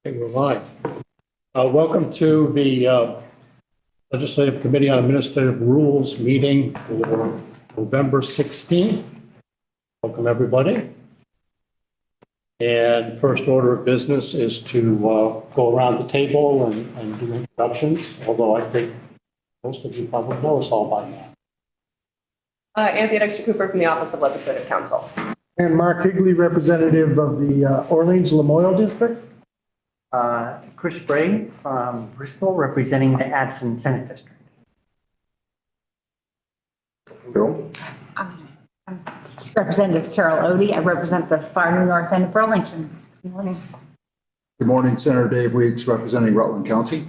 Okay, we're live. Welcome to the Legislative Committee on Administrative Rules meeting for November 16th. Welcome, everybody. And first order of business is to go around the table and do introductions, although I think most of you probably know us all by now. Anthea Dexter-Cooper from the Office of Legislative Counsel. And Mark Higley, representative of the Orleans-Lamoille District. Chris Bray from Bristol, representing the Addison Senate District. Bill. Representative Carol Odie. I represent the far north end of Burlington. Good morning. Good morning, Senator Dave Weeks, representing Rutland County.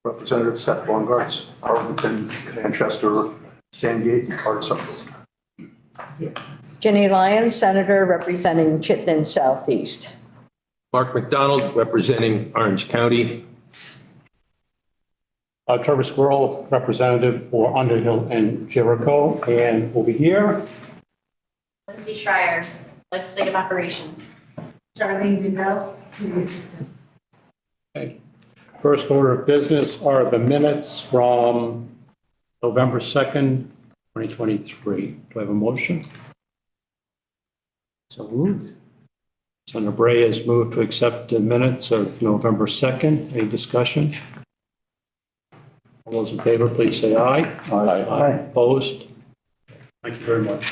Representative Seth Bongartz, Arlington, Manchester, Sandgate, and Carson. Jenny Lyons, Senator representing Chittenden Southeast. Mark McDonald, representing Orange County. Trevor Squirrel, representative for Underhill and Jericho. And over here, Lindsay Schreier, Legislative Operations. Charlene Duvall, community assistant. okay. First order of business are the minutes from November 2nd, 2023. Do I have a motion? So moved. Senator Bray has moved to accept the minutes of November 2nd. Any discussion? All those in favor, please say aye. Aye. Opposed? Thank you very much.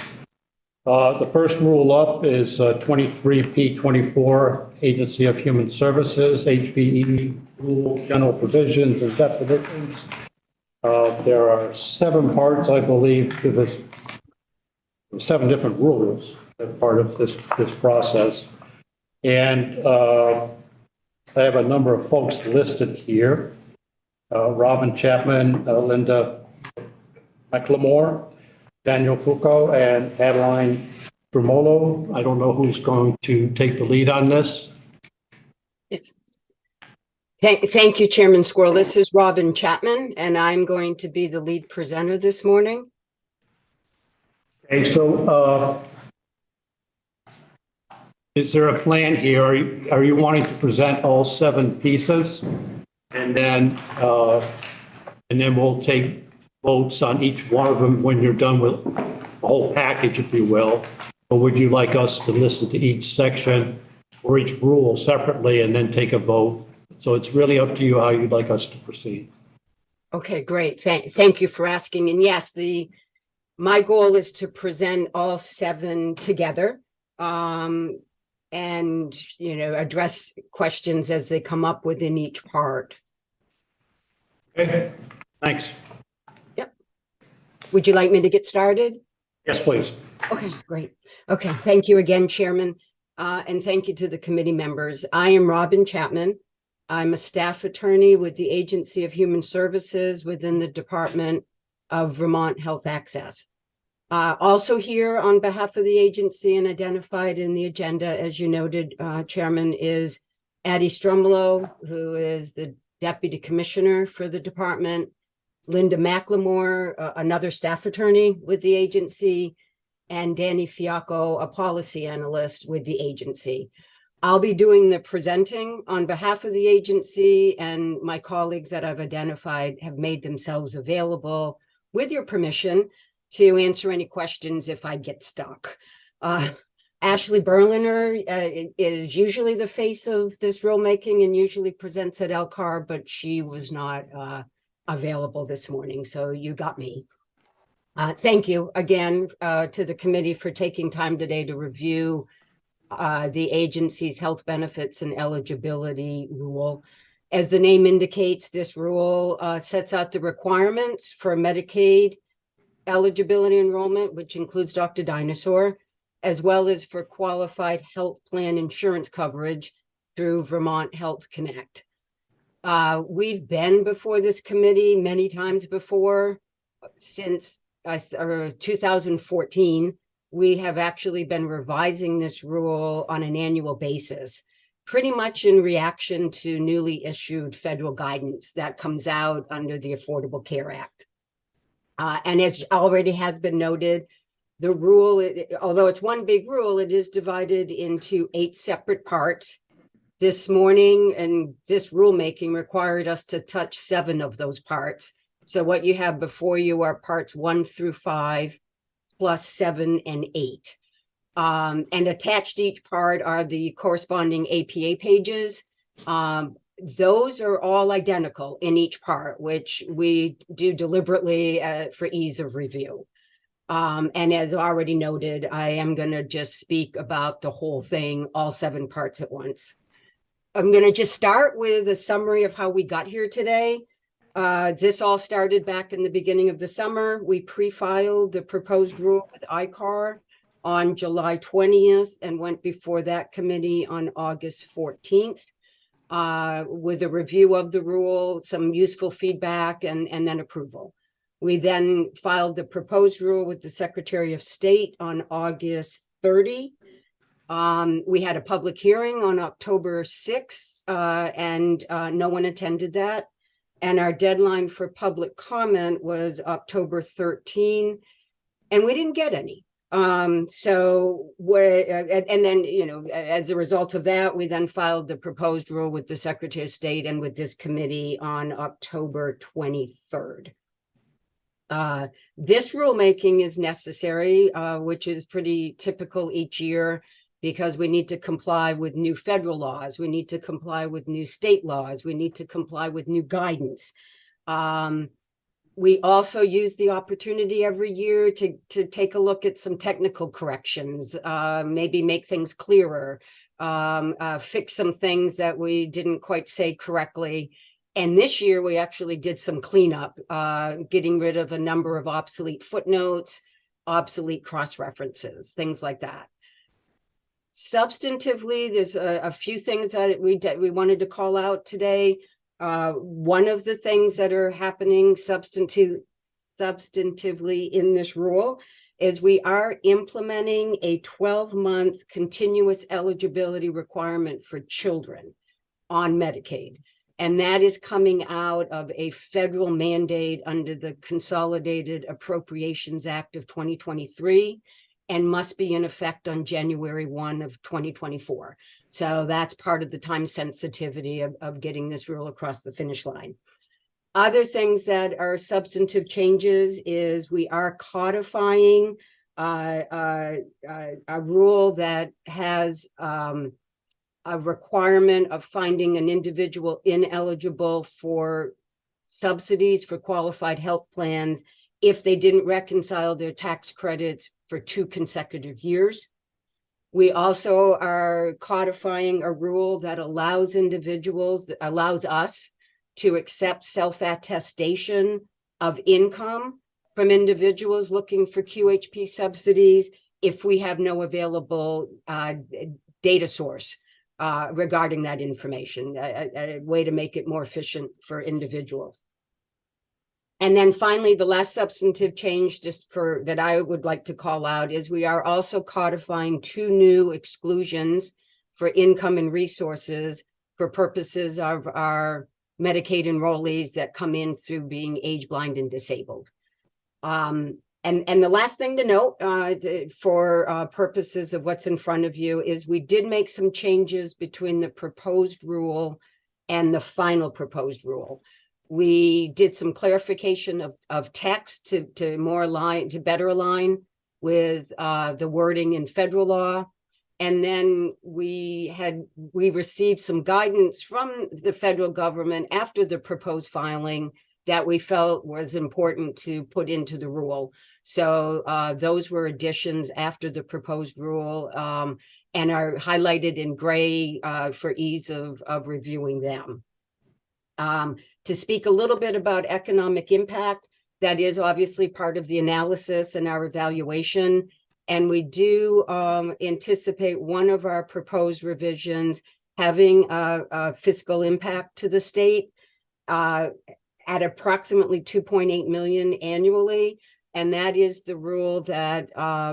The first rule up is 23P24, Agency of Human Services, HPE rule, general provisions and definitions. There are 7 parts, I believe, to this, 7 different rules as part of this process. And I have a number of folks listed here. Robin Chapman, Linda McLemore, Daniel Foucault, and Adeline Tremolo. I don't know who's going to take the lead on this. Yes. Thank you, Chairman Squirrel. This is Robin Chapman, and I'm going to be the lead presenter this morning. Okay, so is there a plan here? Are you wanting to present all 7 pieces? And then we'll take votes on each one of them when you're done with the whole package, if you will. Or would you like us to listen to each section or each rule separately and then take a vote? So it's really up to you how you'd like us to proceed. Okay, great. Thank you for asking. And yes, my goal is to present all 7 together. And, address questions as they come up within each part. Okay, thanks. Yep. Would you like me to get started? Yes, please. Okay, great. Okay, thank you again, Chairman. And thank you to the committee members. I am Robin Chapman. I'm a staff attorney with the Agency of Human Services within the Department of Vermont Health Access. Also here on behalf of the agency and identified in the agenda, as you noted, Chairman, is Addie Strumolo, who is the Deputy Commissioner for the department, Linda McLemore, another staff attorney with the agency, and Danny Fiacco, a policy analyst with the agency. I'll be doing the presenting on behalf of the agency, and my colleagues that I've identified have made themselves available, with your permission, to answer any questions if I get stuck. Ashley Berliner is usually the face of this rulemaking and usually presents at LCAR, but she was not available this morning, so you got me. Thank you again to the committee for taking time today to review the agency's health benefits and eligibility rule. As the name indicates, this rule sets out the requirements for Medicaid eligibility enrollment, which includes Dr. Dinosaur, as well as for qualified health plan insurance coverage through Vermont Health Connect. We've been before this committee many times before. Since 2014, we have actually been revising this rule on an annual basis, pretty much in reaction to newly issued federal guidance that comes out under the Affordable Care Act. And as already has been noted, the rule, although it's one big rule, it is divided into 8 separate parts. This morning, and this rulemaking required us to touch 7 of those parts. So what you have before you are parts 1 through 5, plus 7 and 8. And attached to each part are the corresponding APA pages. Those are all identical in each part, which we do deliberately for ease of review. And as already noted, I am going to just speak about the whole thing, all 7 parts at once. I'm going to just start with a summary of how we got here today. This all started back in the beginning of the summer. We pre-filed the proposed rule with LCAR on July 20th and went before that committee on August 14th with a review of the rule, some useful feedback, and then approval. We then filed the proposed rule with the Secretary of State on August 30. We had a public hearing on October 6th, and no one attended that. And our deadline for public comment was October 13, and we didn't get any. So and then, you know, as a result of that, we then filed the proposed rule with the Secretary of State and with this committee on October 23rd. This rulemaking is necessary, which is pretty typical each year, because we need to comply with new federal laws. We need to comply with new state laws. We need to comply with new guidance. We also use the opportunity every year to take a look at some technical corrections, maybe make things clearer, fix some things that we didn't quite say correctly. And this year we actually did some cleanup, getting rid of a number of obsolete footnotes, obsolete cross-references, things like that. Substantively, there's a few things that we wanted to call out today. One of the things that are happening substantively in this rule is we are implementing a 12-month continuous eligibility requirement for children on Medicaid. And that is coming out of a federal mandate under the Consolidated Appropriations Act of 2023 and must be in effect on January 1 of 2024. So that's part of the time sensitivity of getting this rule across the finish line. Other things that are substantive changes is we are codifying a rule that has a requirement of finding an individual ineligible for subsidies for qualified health plans if they didn't reconcile their tax credits for 2 consecutive years. We also are codifying a rule that allows us to accept self-attestation of income from individuals looking for QHP subsidies if we have no available data source regarding that information, a way to make it more efficient for individuals. And then finally, the last substantive change that I would like to call out is we are also codifying 2 new exclusions for income and resources for purposes of our Medicaid enrollees that come in through being age blind and disabled. And the last thing to note for purposes of what's in front of you is we did make some changes between the proposed rule and the final proposed rule. We did some clarification of text to better align with the wording in federal law. And then we received some guidance from the federal government after the proposed filing that we felt was important to put into the rule. So those were additions after the proposed rule and are highlighted in gray for ease of reviewing them. To speak a little bit about economic impact, that is obviously part of the analysis and our evaluation. And we do anticipate one of our proposed revisions having a fiscal impact to the state at approximately 2.8 million annually. And that is the rule that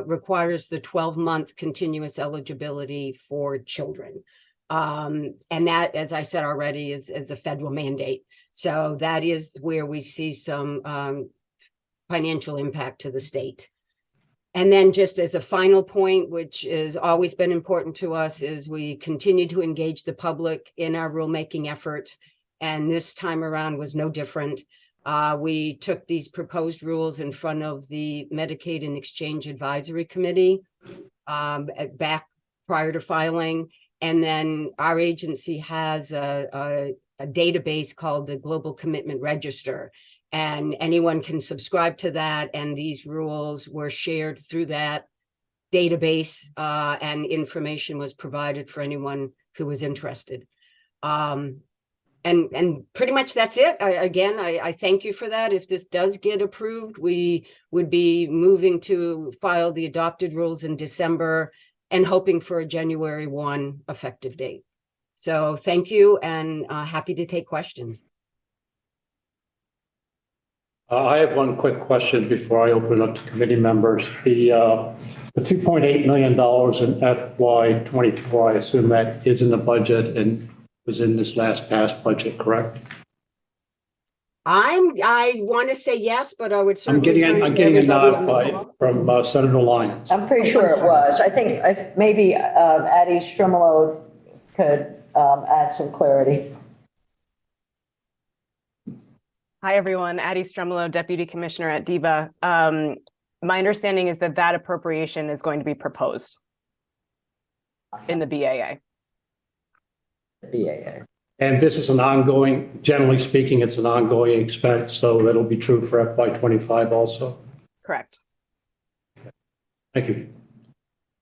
requires the 12-month continuous eligibility for children. And that, as I said already, is a federal mandate. So that is where we see some financial impact to the state. And then just as a final point, which has always been important to us, is we continue to engage the public in our rulemaking efforts. And this time around was no different. We took these proposed rules in front of the Medicaid and Exchange Advisory Committee back prior to filing. And then our agency has a database called the Global Commitment Register. And anyone can subscribe to that. And these rules were shared through that database, and information was provided for anyone who was interested. And pretty much that's it. I thank you for that. If this does get approved, we would be moving to file the adopted rules in December and hoping for a January 1 effective date. So thank you, and happy to take questions. I have one quick question before I open up to committee members. The $2.8 million in FY24, I assume that is in the budget and was in this last passed budget, correct? I want to say yes, but I would I'm certainly. getting a nod from Senator Lyons. I'm pretty sure it was. I think maybe Addie Strimolo could add some clarity. Hi, everyone. Addie Stremolo, Deputy Commissioner at DEVA. My understanding is that appropriation is going to be proposed in the BAA. BAA. And this is an ongoing, generally speaking, it's an ongoing expense, so that'll be true for FY25 also. Correct. Thank you.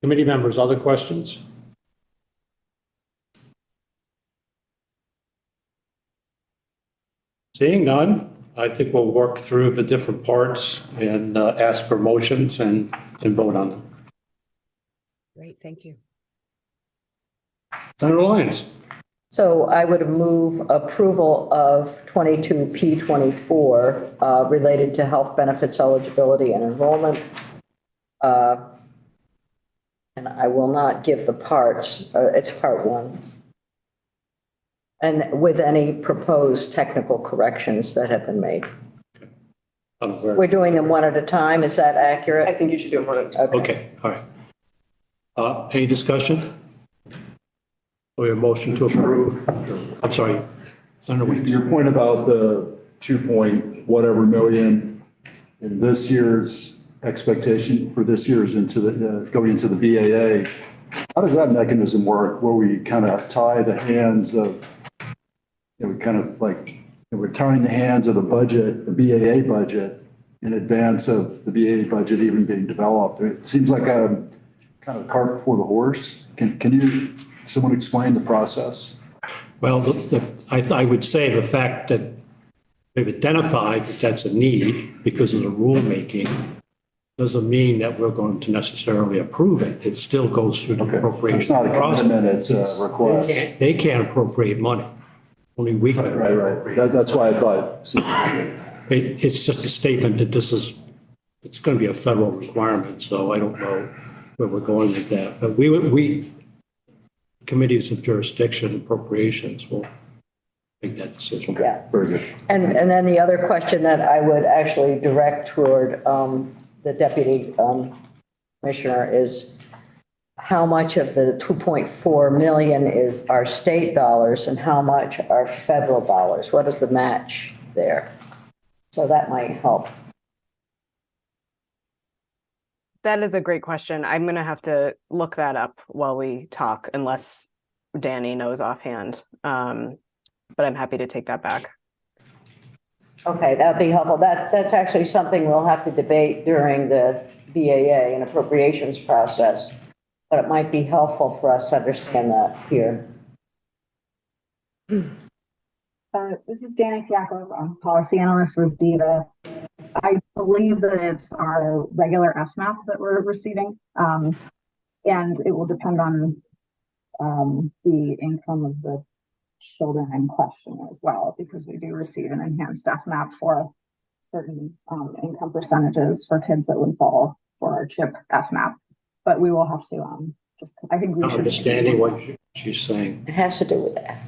Committee members, other questions? Seeing none, I think we'll work through the different parts and ask for motions and vote on them. Great, thank you. Senator Lyons. So I would move approval of 22P24 related to health benefits eligibility and enrollment. And I will not give the parts, it's part 1. And with any proposed technical corrections that have been made. We're doing them one at a time, is that accurate? I think you should do them one at a time. Okay, all right. Any discussion? We have a motion to approve. I'm sorry, Senator Weeks. Your point about the 2 point whatever million in this year's expectation for this year's into the going into the BAA, how does that mechanism work where we kind of tie the hands of, we kind of like, we're tying the hands of the budget, the BAA budget, in advance of the BAA budget even being developed? It seems like a kind of cart before the horse. Can you, someone explain the process? Well, I would say the fact that they've identified that that's a need because of the rulemaking doesn't mean that we're going to necessarily approve it. It still goes through the appropriation It's not a process. commitment, it's a request. They can't appropriate money. Only we can. Right. That's why I thought. It's just a statement that it's going to be a federal requirement, so I don't know where we're going with that. But we committees of jurisdiction appropriations will make that decision. Yeah. Very good. And then the other question that I would actually direct toward the deputy commissioner is how much of the 2.4 million are state dollars and how much are federal dollars? What is the match there? So that might help. That is a great question. I'm going to have to look that up while we talk, unless Danny knows offhand. But I'm happy to take that back. Okay, that'd be helpful. That's actually something we'll have to debate during the BAA and appropriations process, but it might be helpful for us to understand that here. This is Danny Fiacco. I'm policy analyst with DEVA. I believe that it's our regular FMAP that we're receiving, and it will depend on the income of the children in question as well, because we do receive an enhanced FMAP for certain income percentages for kids that would fall for our CHIP FMAP. But we will have to I think we should. Understanding what she's saying. It has to do with that.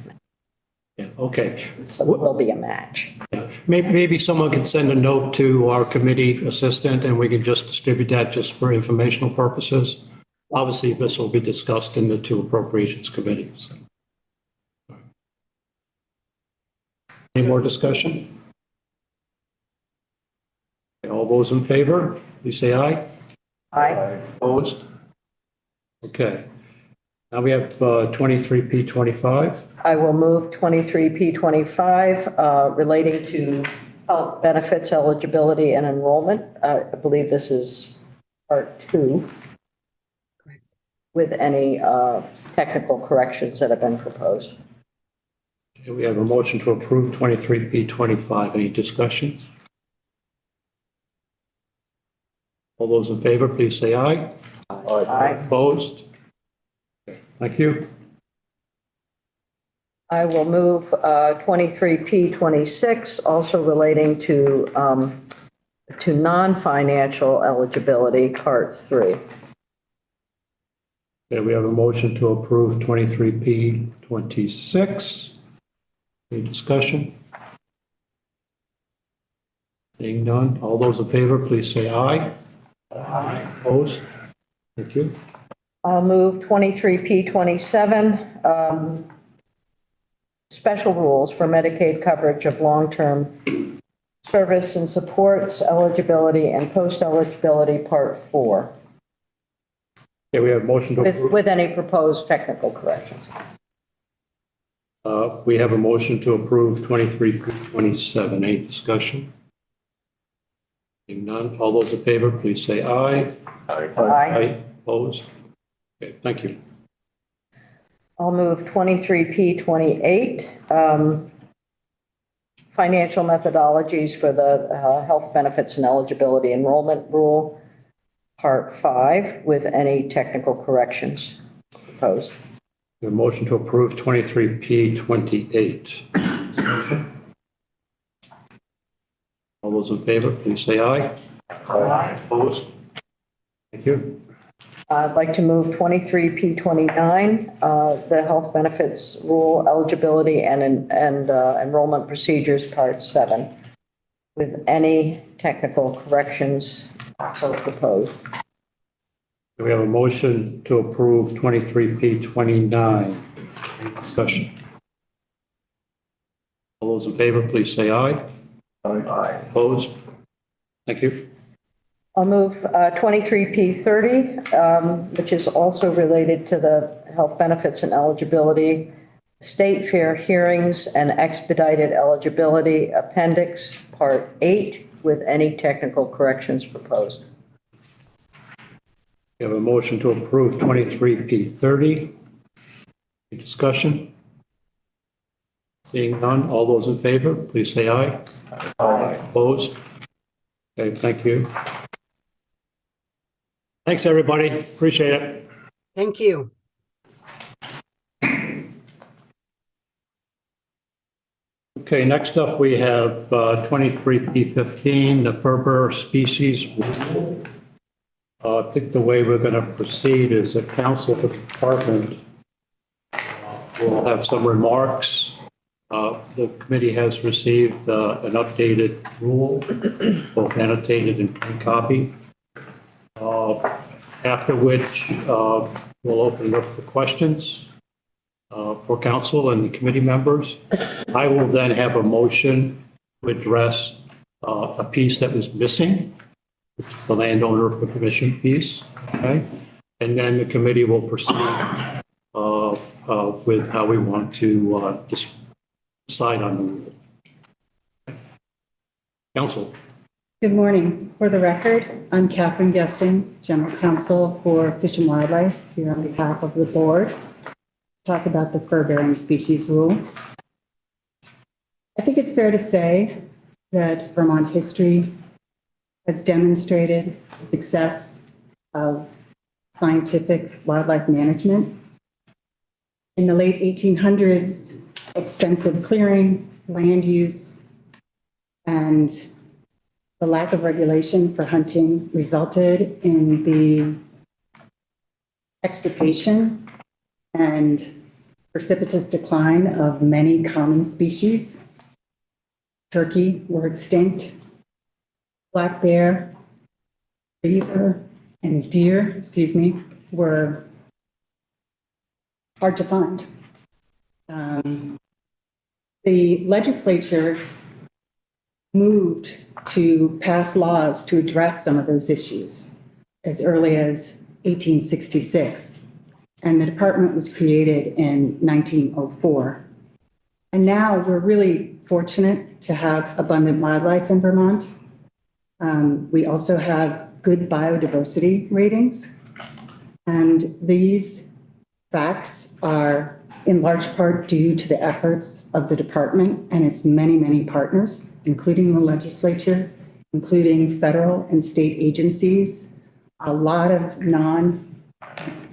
Yeah, okay. So there will be a match. Yeah. Maybe someone can send a note to our committee assistant and we can just distribute that just for informational purposes. Obviously, this will be discussed in the two appropriations committees. Any more discussion? Okay, all those in favor, please say aye. Aye. Opposed? Okay. Now we have 23P25. I will move 23P25 relating to health benefits eligibility and enrollment. I believe this is part 2 with any technical corrections that have been proposed. Okay, we have a motion to approve 23P25. Any discussion? All those in favor, please say aye. Aye. Opposed? Okay, thank you. I will move 23P26, also relating to non-financial eligibility, part 3. Okay, we have a motion to approve 23P26. Any discussion? Seeing none, all those in favor, please say aye. Aye. Opposed? Thank you. I'll move 23P27, special rules for Medicaid coverage of long-term service and supports eligibility and post-eligibility, part 4, Okay, we have a motion to approve. with any proposed technical corrections. We have a motion to approve 23P27. Any discussion? Seeing none, all those in favor, please say aye. Aye. Opposed? Okay, thank you. I'll move 23P28, financial methodologies for the health benefits and eligibility enrollment rule, part 5, with any technical corrections proposed. We have a motion to approve 23P28. All those in favor, please say aye. Aye. Opposed? Thank you. I'd like to move 23P29, the health benefits rule eligibility and enrollment procedures, part 7, with any technical corrections also proposed. We have a motion to approve 23P29. Any discussion? All those in favor, please say aye. Aye. Opposed? Thank you. I'll move 23P30, which is also related to the health benefits and eligibility, state fair hearings and expedited eligibility appendix, part 8, with any technical corrections proposed. We have a motion to approve 23P30. Any discussion? Seeing none, all those in favor, please say aye. Aye. Opposed? Okay, thank you. Thanks, everybody. Appreciate it. Thank you. Okay, next up, we have 23P15, the Ferber species rule. I think the way we're going to proceed is the council department will have some remarks. The committee has received an updated rule, both annotated and plain copy. After which we'll open it up for questions for council and the committee members. I will then have a motion to address a piece that was missing, which is the landowner commission piece. Okay, and then the committee will proceed with how we want to decide on the rule. Council. Good morning. For the record, I'm Catherine Guessing, General Counsel for Fish and Wildlife, here on behalf of the board. Talk about the fur-bearing species rule. I think it's fair to say that Vermont history has demonstrated the success of scientific wildlife management. In the late 1800s, extensive clearing, land use, and the lack of regulation for hunting resulted in the extirpation and precipitous decline of many common species. Turkey were extinct, black bear, beaver, and deer, were hard to find. The legislature moved to pass laws to address some of those issues as early as 1866, and the department was created in 1904. And now we're really fortunate to have abundant wildlife in Vermont. We also have good biodiversity ratings, and these facts are in large part due to the efforts of the department and its many, many partners, including the legislature, including federal and state agencies, a lot of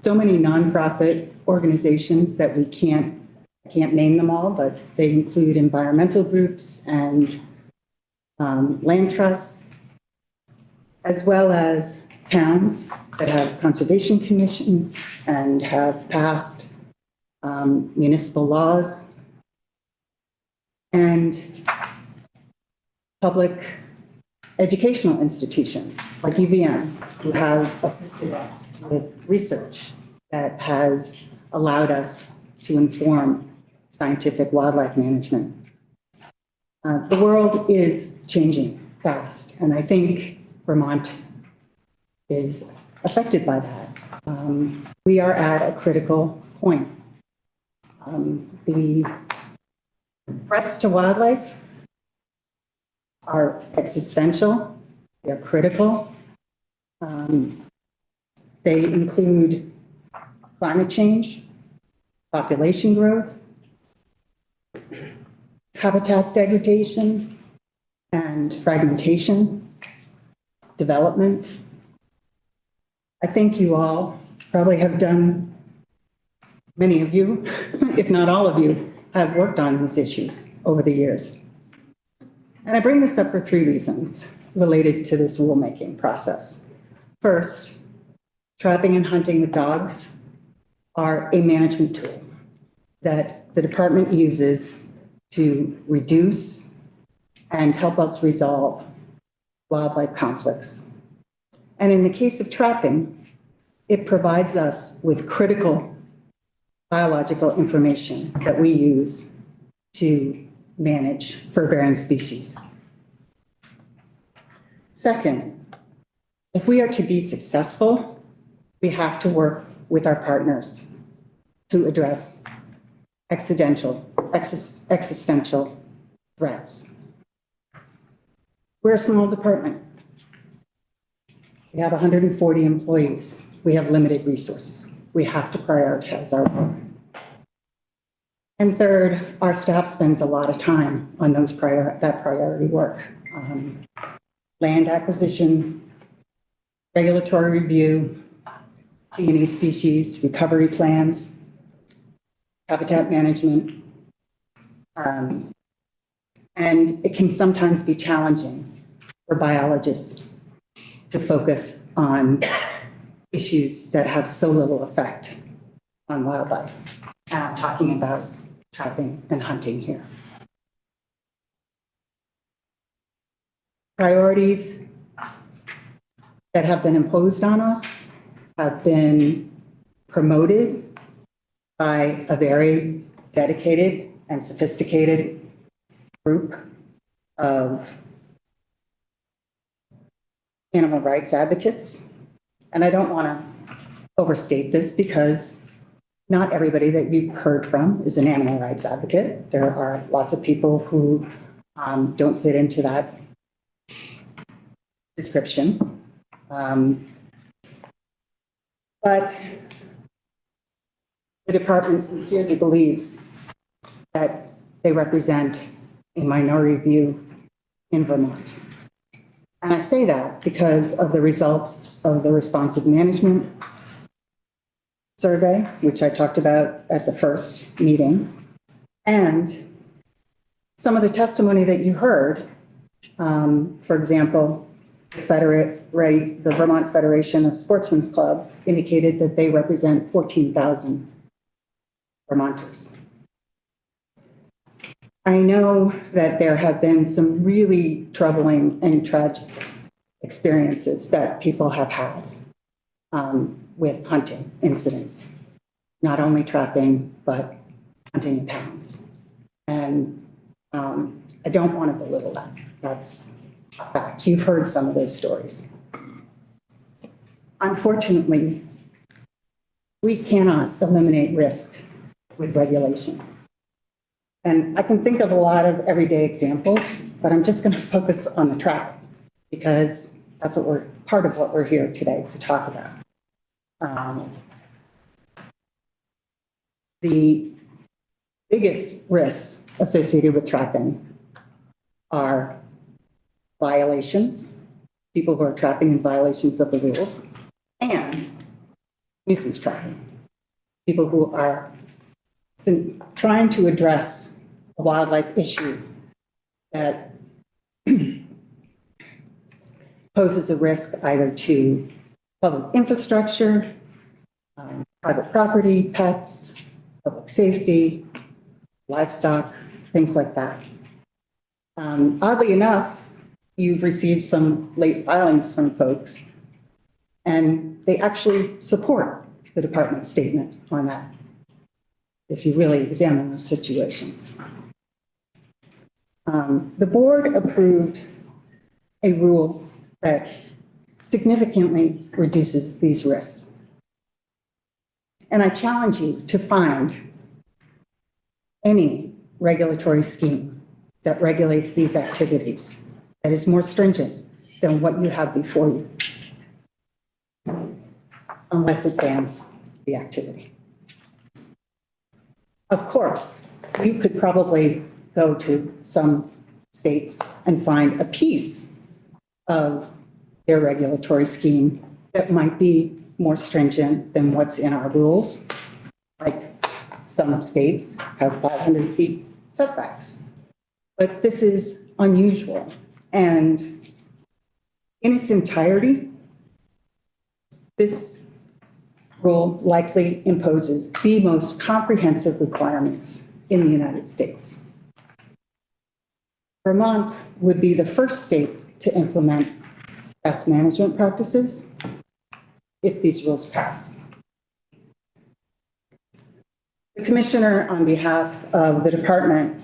so many nonprofit organizations that I can't name them all, but they include environmental groups and land trusts, as well as towns that have conservation commissions and have passed municipal laws, and public educational institutions like UVM, who have assisted us with research that has allowed us to inform scientific wildlife management. The world is changing fast, and I think Vermont is affected by that. We are at a critical point. The threats to wildlife are existential, they're critical. They include climate change, population growth, habitat degradation and fragmentation, development. I think you all probably have done, many of you, if not all of you, have worked on these issues over the years. And I bring this up for 3 reasons related to this rulemaking process. First, trapping and hunting with dogs are a management tool that the department uses to reduce and help us resolve wildlife conflicts. And in the case of trapping, it provides us with critical biological information that we use to manage fur-bearing species. Second, if we are to be successful, we have to work with our partners to address existential threats. We're a small department. We have 140 employees. We have limited resources. We have to prioritize our work. And third, our staff spends a lot of time on that priority work. Land acquisition, regulatory review, C&E species, recovery plans, habitat management. And it can sometimes be challenging for biologists to focus on issues that have so little effect on wildlife. And I'm talking about trapping and hunting here. Priorities that have been imposed on us have been promoted by a very dedicated and sophisticated group of animal rights advocates. And I don't want to overstate this because not everybody that you've heard from is an animal rights advocate. There are lots of people who don't fit into that description. But the department sincerely believes that they represent a minority view in Vermont. And I say that because of the results of the responsive management survey, which I talked about at the first meeting, and some of the testimony that you heard. For example, the Vermont Federation of Sportsmen's Club indicated that they represent 14,000 Vermonters. I know that there have been some really troubling and tragic experiences that people have had with hunting incidents, not only trapping, but hunting in towns. And I don't want to belittle that. That's a fact. You've heard some of those stories. Unfortunately, we cannot eliminate risk with regulation. And I can think of a lot of everyday examples, but I'm just going to focus on the traffic because that's what part of what we're here today to talk about. The biggest risks associated with trapping are violations, people who are trapping in violations of the rules, and nuisance trapping, people who are trying to address a wildlife issue that poses a risk either to public infrastructure, private property, pets, public safety, livestock, things like that. Oddly enough, you've received some late filings from folks, and they actually support the department's statement on that, if you really examine the situations. The board approved a rule that significantly reduces these risks. And I challenge you to find any regulatory scheme that regulates these activities that is more stringent than what you have before you, unless it bans the activity. Of course, you could probably go to some states and find a piece of their regulatory scheme that might be more stringent than what's in our rules. Like some states have 500 feet setbacks, but this is unusual. And in its entirety, this rule likely imposes the most comprehensive requirements in the United States. Vermont would be the first state to implement best management practices if these rules pass. The commissioner, on behalf of the department,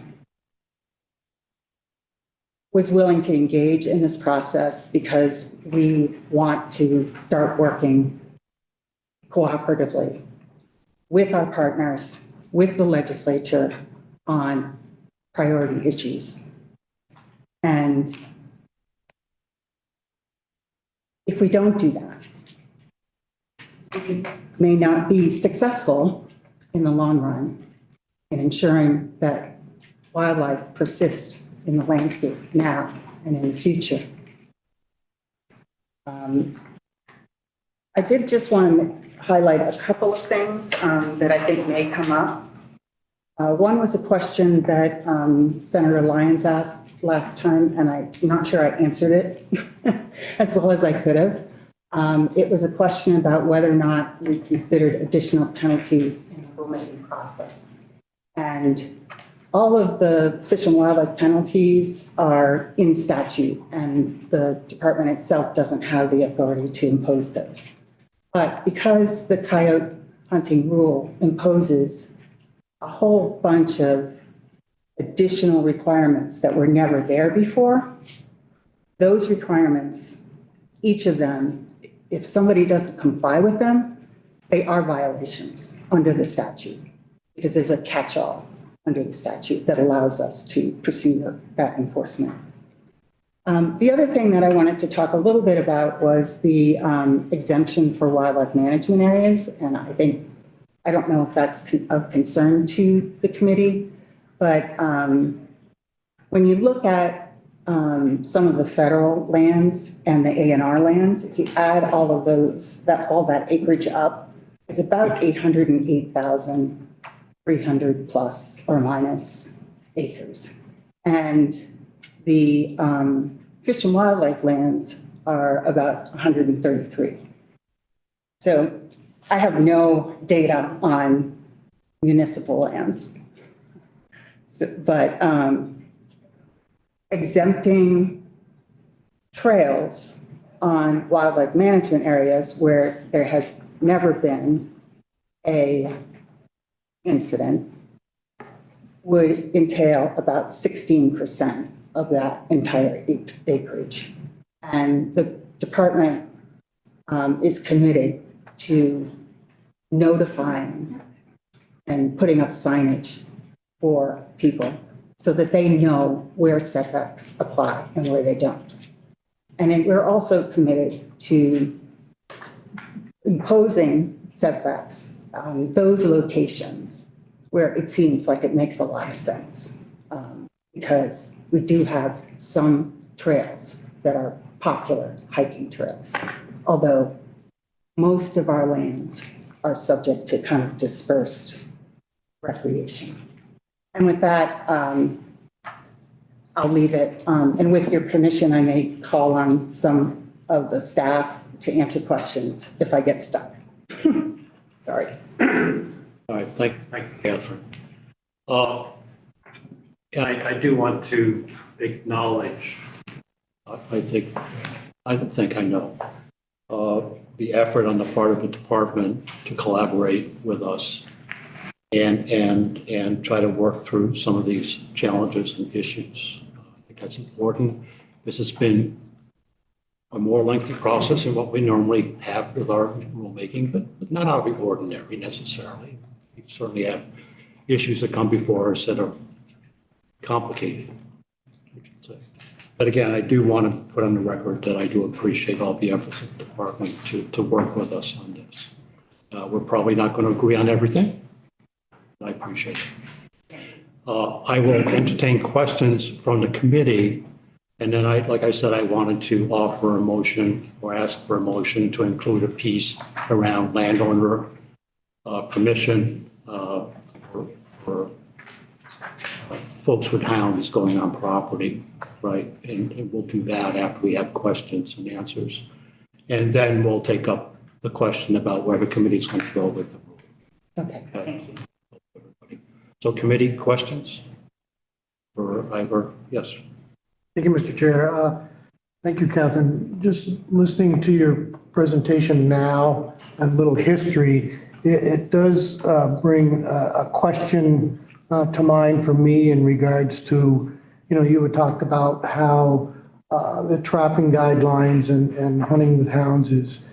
was willing to engage in this process because we want to start working cooperatively with our partners, with the legislature on priority issues. And if we don't do that, we may not be successful in the long run in ensuring that wildlife persists in the landscape now and in the future. I did just want to highlight a couple of things that I think may come up. One was a question that Senator Lyons asked last time, and I'm not sure I answered it as well as I could have. It was a question about whether or not we considered additional penalties in the rulemaking process. And all of the Fish and Wildlife penalties are in statute, and the department itself doesn't have the authority to impose those. But because the coyote hunting rule imposes a whole bunch of additional requirements that were never there before, those requirements, each of them, if somebody doesn't comply with them, they are violations under the statute, because there's a catch-all under the statute that allows us to pursue that enforcement. The other thing that I wanted to talk a little bit about was the exemption for wildlife management areas. And I don't know if that's of concern to the committee, but when you look at some of the federal lands and the A&R lands, if you add all of those, all that acreage up, it's about 808,300 plus or minus acres. And the Fish and Wildlife lands are about 133. So I have no data on municipal lands. But exempting trails on wildlife management areas where there has never been a incident would entail about 16% of that entire acreage. And the department is committed to notifying and putting up signage for people so that they know where setbacks apply and where they don't. And then we're also committed to imposing setbacks on those locations where it seems like it makes a lot of sense. Because we do have some trails that are popular hiking trails, although most of our lands are subject to kind of dispersed recreation. And with that, I'll leave it. And with your permission, I may call on some of the staff to answer questions if I get stuck. Sorry. All right, thank you, Catherine. And I do want to acknowledge, I don't think I know, the effort on the part of the department to collaborate with us and try to work through some of these challenges and issues. I think that's important. This has been a more lengthy process than what we normally have with our rulemaking, but not out of the ordinary necessarily. We certainly have issues that come before us that are complicated, I should say. But again, I do want to put on the record that I do appreciate all the efforts of the department to work with us on this. We're probably not going to agree on everything. I appreciate it. I will entertain questions from the committee. And then like I said, I wanted to offer a motion or ask for a motion to include a piece around landowner permission for folks with hounds going on property, right? And we'll do that after we have questions and answers. And then we'll take up the question about where the committee is going to go with the rule. Okay, thank you. So committee questions for Ivor? Yes. Thank you, Mr. Chair. Thank you, Catherine. Just listening to your presentation now and a little history, it does bring a question to mind for me in regards to, you had talked about how the trapping guidelines and hunting with hounds is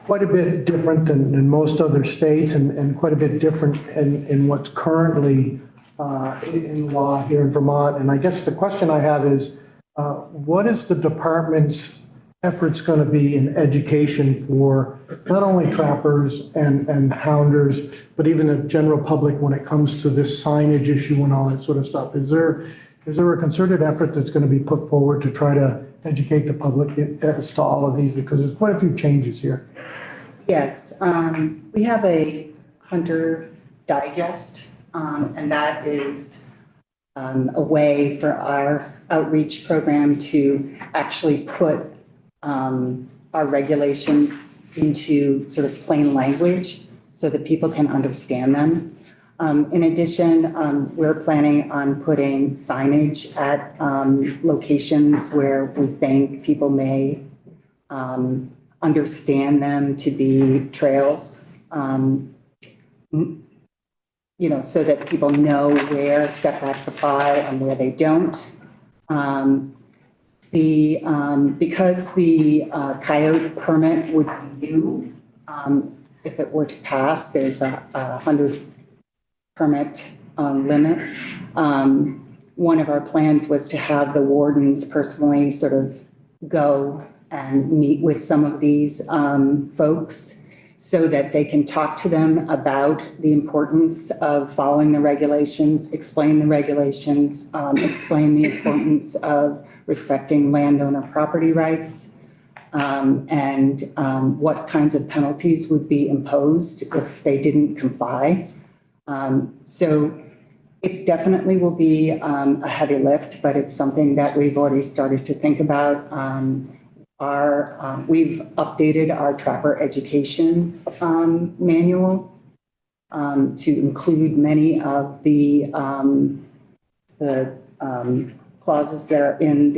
quite a bit different than most other states and quite a bit different in what's currently in law here in Vermont. And I guess the question I have is, what is the department's efforts going to be in education for not only trappers and hounders, but even the general public when it comes to this signage issue and all that sort of stuff? Is there a concerted effort that's going to be put forward to try to educate the public as to all of these? Because there's quite a few changes here. Yes, we have a Hunter Digest, and that is a way for our outreach program to actually put our regulations into sort of plain language so that people can understand them. In addition, we're planning on putting signage at locations where we think people may understand them to be trails, so that people know where setbacks apply and where they don't. Because the coyote permit would be new, if it were to pass, there's a 100 permit limit. One of our plans was to have the wardens personally sort of go and meet with some of these folks so that they can talk to them about the importance of following the regulations, explain the regulations, explain the importance of respecting landowner property rights, and what kinds of penalties would be imposed if they didn't comply. So it definitely will be a heavy lift, but it's something that we've already started to think about. we've updated our trapper education manual to include many of the clauses that are in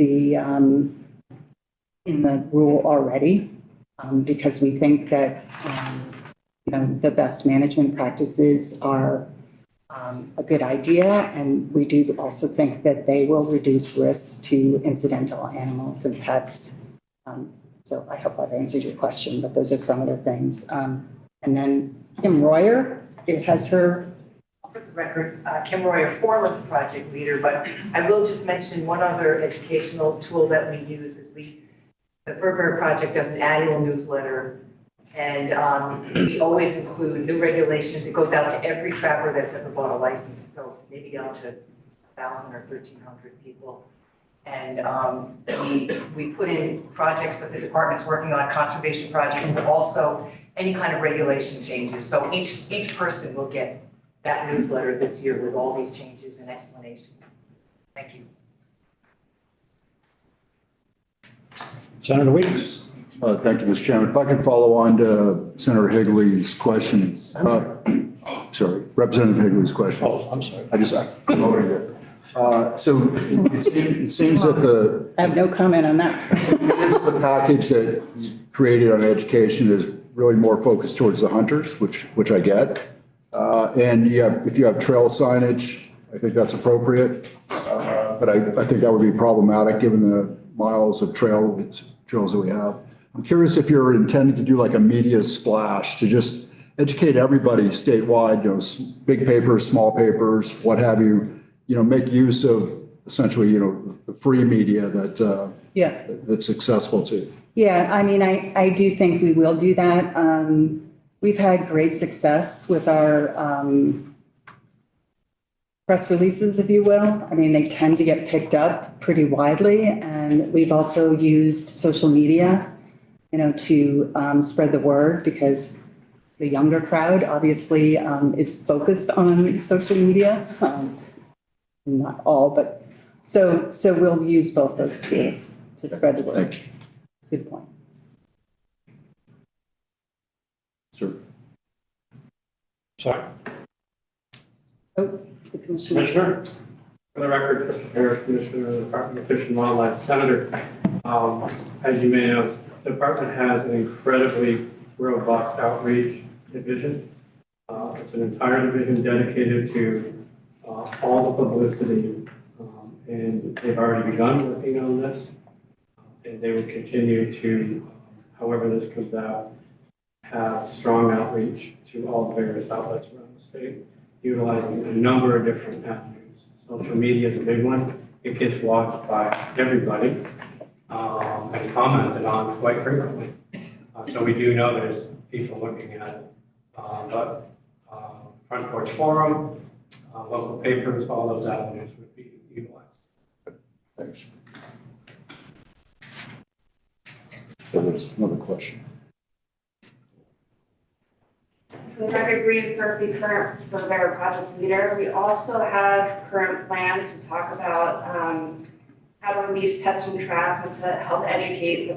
the rule already, because we think that the best management practices are a good idea, and we do also think that they will reduce risks to incidental animals and pets. So I hope I've answered your question, but those are some of the things. And then Kim Royer, it has her. For the record, Kim Royer, former project leader, but I will just mention one other educational tool that we use is the Furbear Project does an annual newsletter, and we always include new regulations. It goes out to every trapper that's ever bought a license, so maybe down to 1,000 or 1,300 people. And we put in projects that the department's working on, conservation projects, but also any kind of regulation changes. So each person will get that newsletter this year with all these changes and explanations. Thank you. Senator Weeks. Thank you, Mr. Chairman. If I could follow on to Senator Higley's question. Sorry, Representative Higley's question. Oh, I'm sorry. I promoted it. So it seems that I have no comment on that. the package that you've created on education is really more focused towards the hunters, which I get. And if you have trail signage, I think that's appropriate. But I think that would be problematic given the miles of trails that we have. I'm curious if you're intending to do like a media splash to just educate everybody statewide, big papers, small papers, what have you, make use of essentially, the free media that's accessible to. Yeah, I mean, I do think we will do that. We've had great success with our press releases, if you will. I mean, they tend to get picked up pretty widely, and we've also used social media, to spread the word, because the younger crowd obviously is focused on social media. Not all, but so we'll use both those tools to spread the word. Thank you. Good point. Sir. Sorry. Oh, the Commissioner. Commissioner. For the record, Christopher Harris, Commissioner of the Department of Fish and Wildlife. Senator, as you may know, the department has an incredibly robust outreach division. It's an entire division dedicated to all the publicity, and they've already begun working on this, and they will continue to, however this comes out, have strong outreach to all various outlets around the state, utilizing a number of different avenues. Social media is a big one. It gets watched by everybody and commented on quite frequently. So we do know there's people looking at it. But Front Porch Forum, local papers, all those avenues would be utilized. Thanks. So there's another question. For the record, Bree Kirby, current Furbear project leader. We also have current plans to talk about how to release pets from traps and to help educate the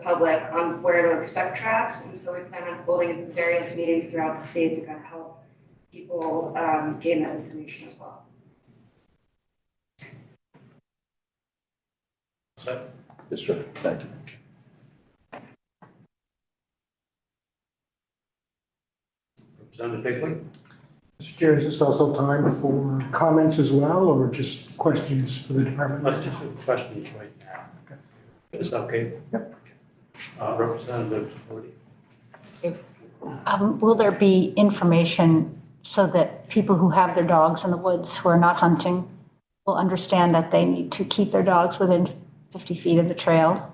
public on where to expect traps. And so we plan on holding various meetings throughout the state to kind of help people gain that information as well. Yes, sir. Thank you. Representative Higley. Mr. Chair, is this also time for comments as well, or just questions for the department? Let's just do questions right now. Okay. Is that okay? Yep. Representative Forde. Will there be information so that people who have their dogs in the woods who are not hunting will understand that they need to keep their dogs within 50 feet of the trail?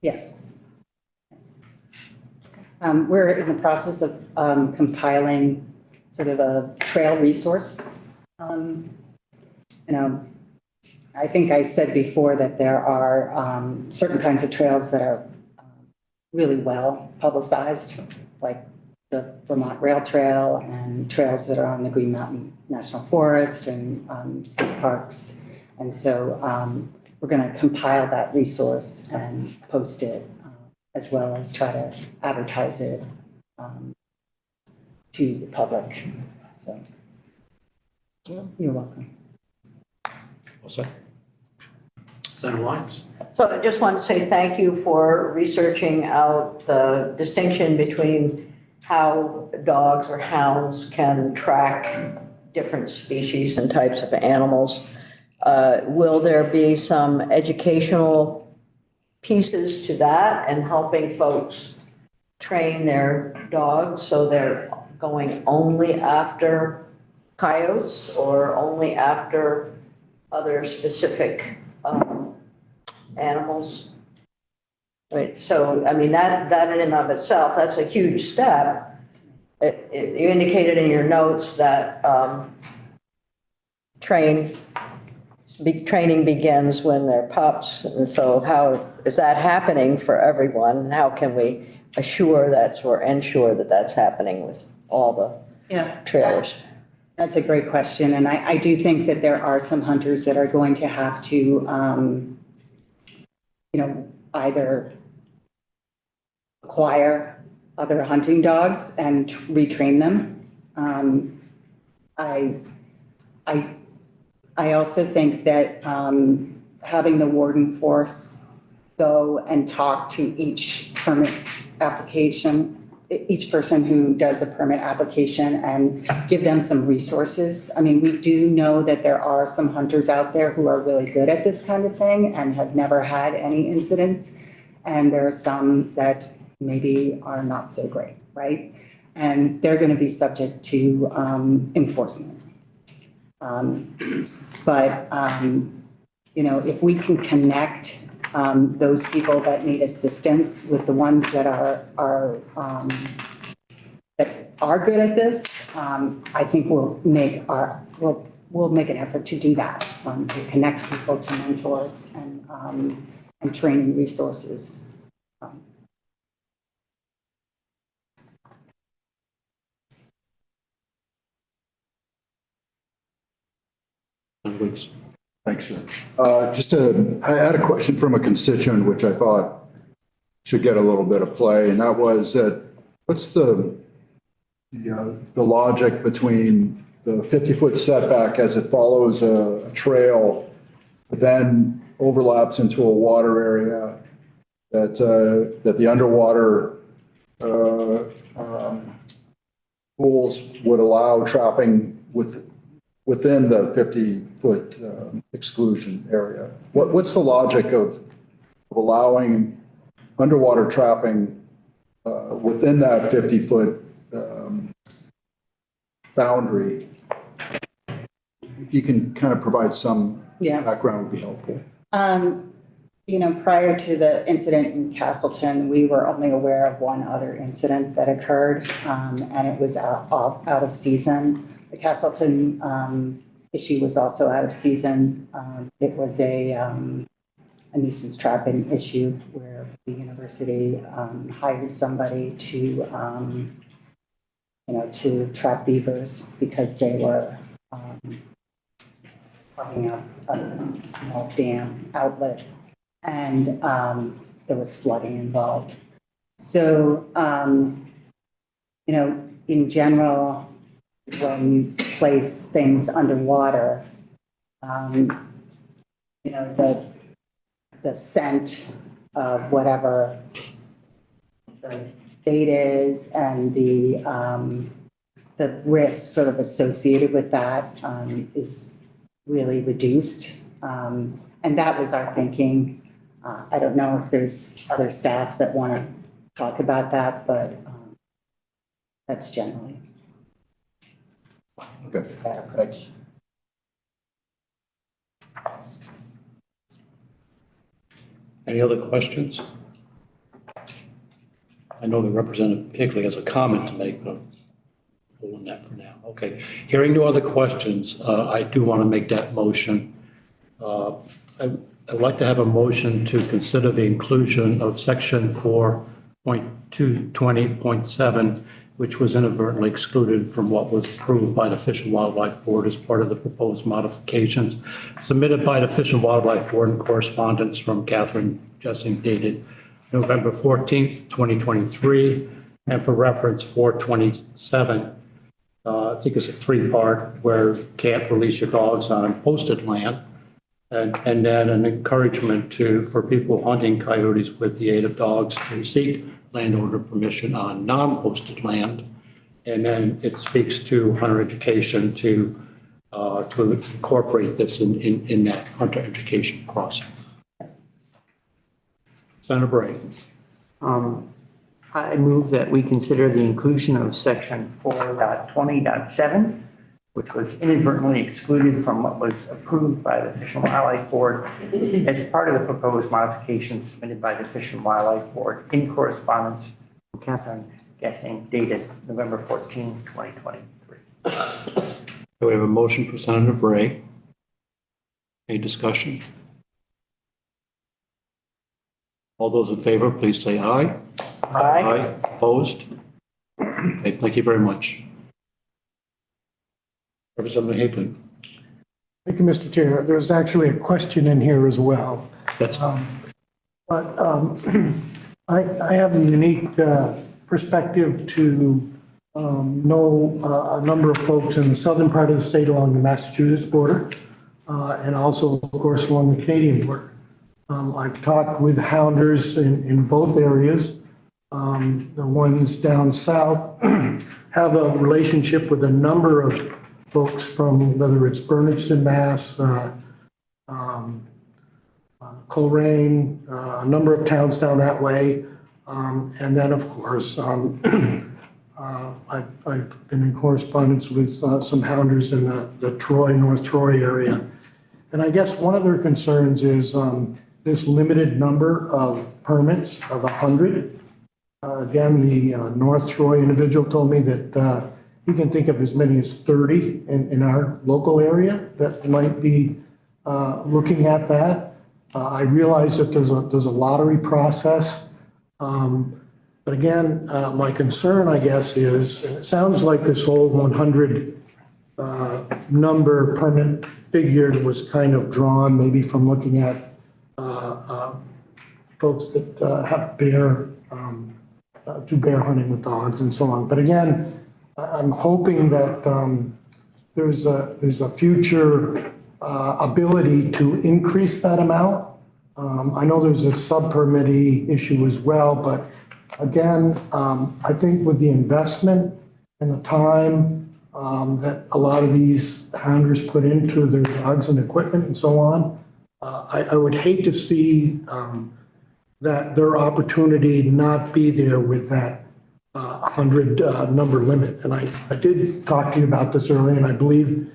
Yes. We're in the process of compiling sort of a trail resource. I think I said before that there are certain kinds of trails that are really well publicized, like the Vermont Rail Trail and trails that are on the Green Mountain National Forest and state parks. And so we're going to compile that resource and post it as well as try to advertise it to the public. So, you're welcome. What's that? Senator Lyons? So I just want to say thank you for researching out the distinction between how dogs or hounds can track different species and types of animals. Will there be some educational pieces to that and helping folks train their dogs so they're going only after coyotes or only after other specific animals? Right, so, I mean, that in and of itself, that's a huge step. You indicated in your notes that training begins when they're pups. And so how is that happening for everyone? And how can we ensure that that's happening with all the trailers? That's a great question. And I do think that there are some hunters that are going to have to, either acquire other hunting dogs and retrain them. I also think that having the warden force go and talk to each permit application, each person who does a permit application, and give them some resources. I mean, we do know that there are some hunters out there who are really good at this kind of thing and have never had any incidents. And there are some that maybe are not so great, right? And they're going to be subject to enforcement. If we can connect those people that need assistance with the ones that are good at this, I think we'll make an effort to do that, to connect people to mentors and training resources. Thanks, sir. I had a question from a constituent, which I thought should get a little bit of play, and that was that what's the logic between the 50-foot setback as it follows a trail, but then overlaps into a water area that the underwater rules would allow trapping within the 50-foot exclusion area? What's the logic of allowing underwater trapping within that 50-foot boundary? If you can kind of provide some background, would be helpful. Prior to the incident in Castleton, we were only aware of one other incident that occurred, and it was out of season. The Castleton issue was also out of season. It was a nuisance trapping issue where the university hired somebody to trap beavers because they were plugging up a small dam outlet, and there was flooding involved. So, in general, when you place things underwater, the scent of whatever the bait is and the risk sort of associated with that is really reduced. And that was our thinking. I don't know if there's other staff that want to talk about that, but that's generally. Okay, thanks. Any other questions? I know the Representative Higley has a comment to make, but we'll hold that for now. Okay, hearing no other questions, I do want to make that motion. I'd like to have a motion to consider the inclusion of section 4.220.7, which was inadvertently excluded from what was approved by the Fish and Wildlife Board as part of the proposed modifications submitted by the Fish and Wildlife Board in correspondence from Catherine Jessing dated November 14th, 2023. And for reference, 427, I think it's a three-part where you can't release your dogs on posted land. And then an encouragement for people hunting coyotes with the aid of dogs to seek landowner permission on non-posted land. And then it speaks to hunter education to incorporate this in that hunter education process. Senator Bray. I move that we consider the inclusion of section 4.20.7, which was inadvertently excluded from what was approved by the Fish and Wildlife Board as part of the proposed modifications submitted by the Fish and Wildlife Board in correspondence from Catherine Guessing dated November 14, 2023. We have a motion for Senator Bray. Any discussion? All those in favor, please say aye. Aye. Opposed? Okay, thank you very much. Representative Hagelin. Thank you, Mr. Chair. There's actually a question in here as well. That's I have a unique perspective to know a number of folks in the southern part of the state along the Massachusetts border, and also, of course, along the Canadian border. I've talked with hounders in both areas. The ones down south have a relationship with a number of folks from, whether it's Bernardston, Mass, Coleraine, a number of towns down that way. And then, of course, I've been in correspondence with some hounders in the Troy, North Troy area. And I guess one of their concerns is this limited number of permits of 100. Again, the North Troy individual told me that he can think of as many as 30 in our local area that might be looking at that. I realize that there's a lottery process. But again, my concern, I guess, is, and it sounds like this whole 100 number permit figure was kind of drawn maybe from looking at folks that have do bear hunting with dogs and so on. But again, I'm hoping that there's a future ability to increase that amount. I know there's a sub-permittee issue as well, but again, I think with the investment and the time that a lot of these hounders put into their dogs and equipment and so on, I would hate to see that their opportunity not be there with that 100 number limit. And I did talk to you about this earlier, and I believe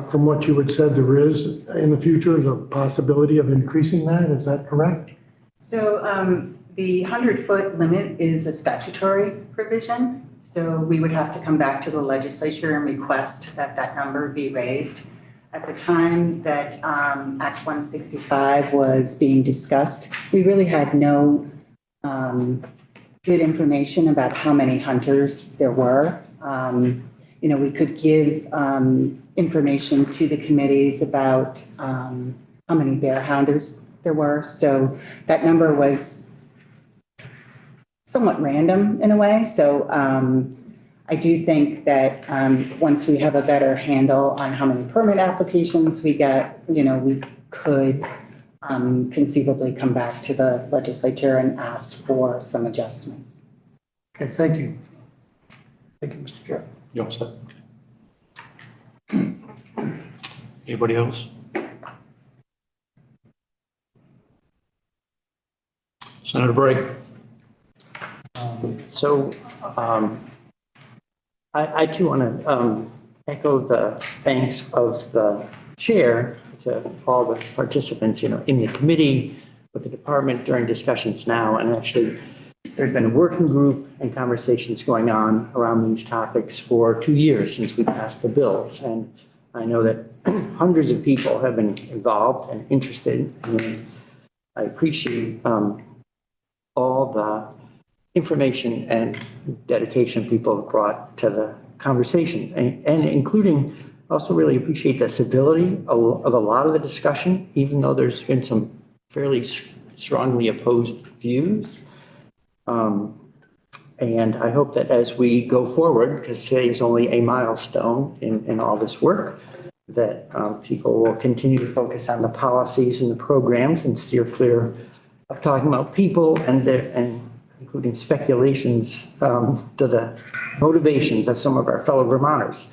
from what you had said, there is in the future the possibility of increasing that. Is that correct? So the 100-foot limit is a statutory provision. So we would have to come back to the legislature and request that that number be raised. At the time that Act 165 was being discussed, we really had no good information about how many hunters there were. You know, we could give information to the committees about how many bear hounders there were. So that number was somewhat random in a way. So I do think that once we have a better handle on how many permit applications we get, you know, we could conceivably come back to the legislature and ask for some adjustments. Okay, thank you. Thank you, Mr. Chair. You all set? Anybody else? Senator Bray. I too want to echo the thanks of the chair to all the participants, you know, in the committee, with the department during discussions now. And actually, there's been a working group and conversations going on around these topics for 2 years since we passed the bills. And I know that hundreds of people have been involved and interested. And I appreciate all the information and dedication people have brought to the conversation, and including, also really appreciate the civility of a lot of the discussion, even though there's been some fairly strongly opposed views. And I hope that as we go forward, because today is only a milestone in all this work, that people will continue to focus on the policies and the programs and steer clear of talking about people and including speculations to the motivations of some of our fellow Vermonters.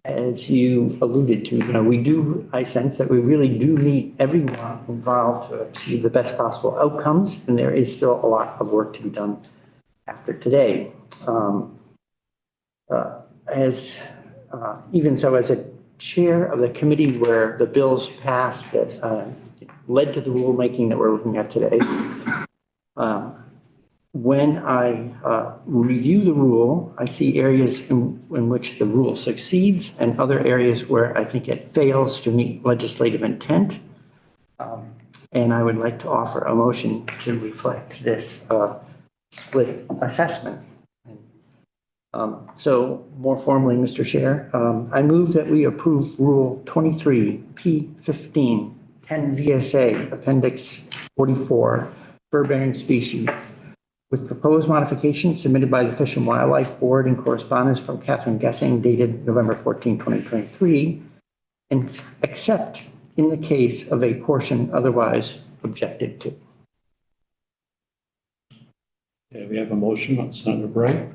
As you alluded to, I sense that we really do need everyone involved to achieve the best possible outcomes, and there is still a lot of work to be done after today. Even so, as a chair of the committee where the bills passed that led to the rulemaking that we're looking at today, when I review the rule, I see areas in which the rule succeeds and other areas where I think it fails to meet legislative intent. And I would like to offer a motion to reflect this split assessment. So more formally, Mr. Chair, I move that we approve Rule 23P15 10 VSA Appendix 44 fur-bearing species with proposed modifications submitted by the Fish and Wildlife Board in correspondence from Catherine Gessing dated November 14, 2023, and except in the case of a portion otherwise objected to. Okay, we have a motion on Senator Bray.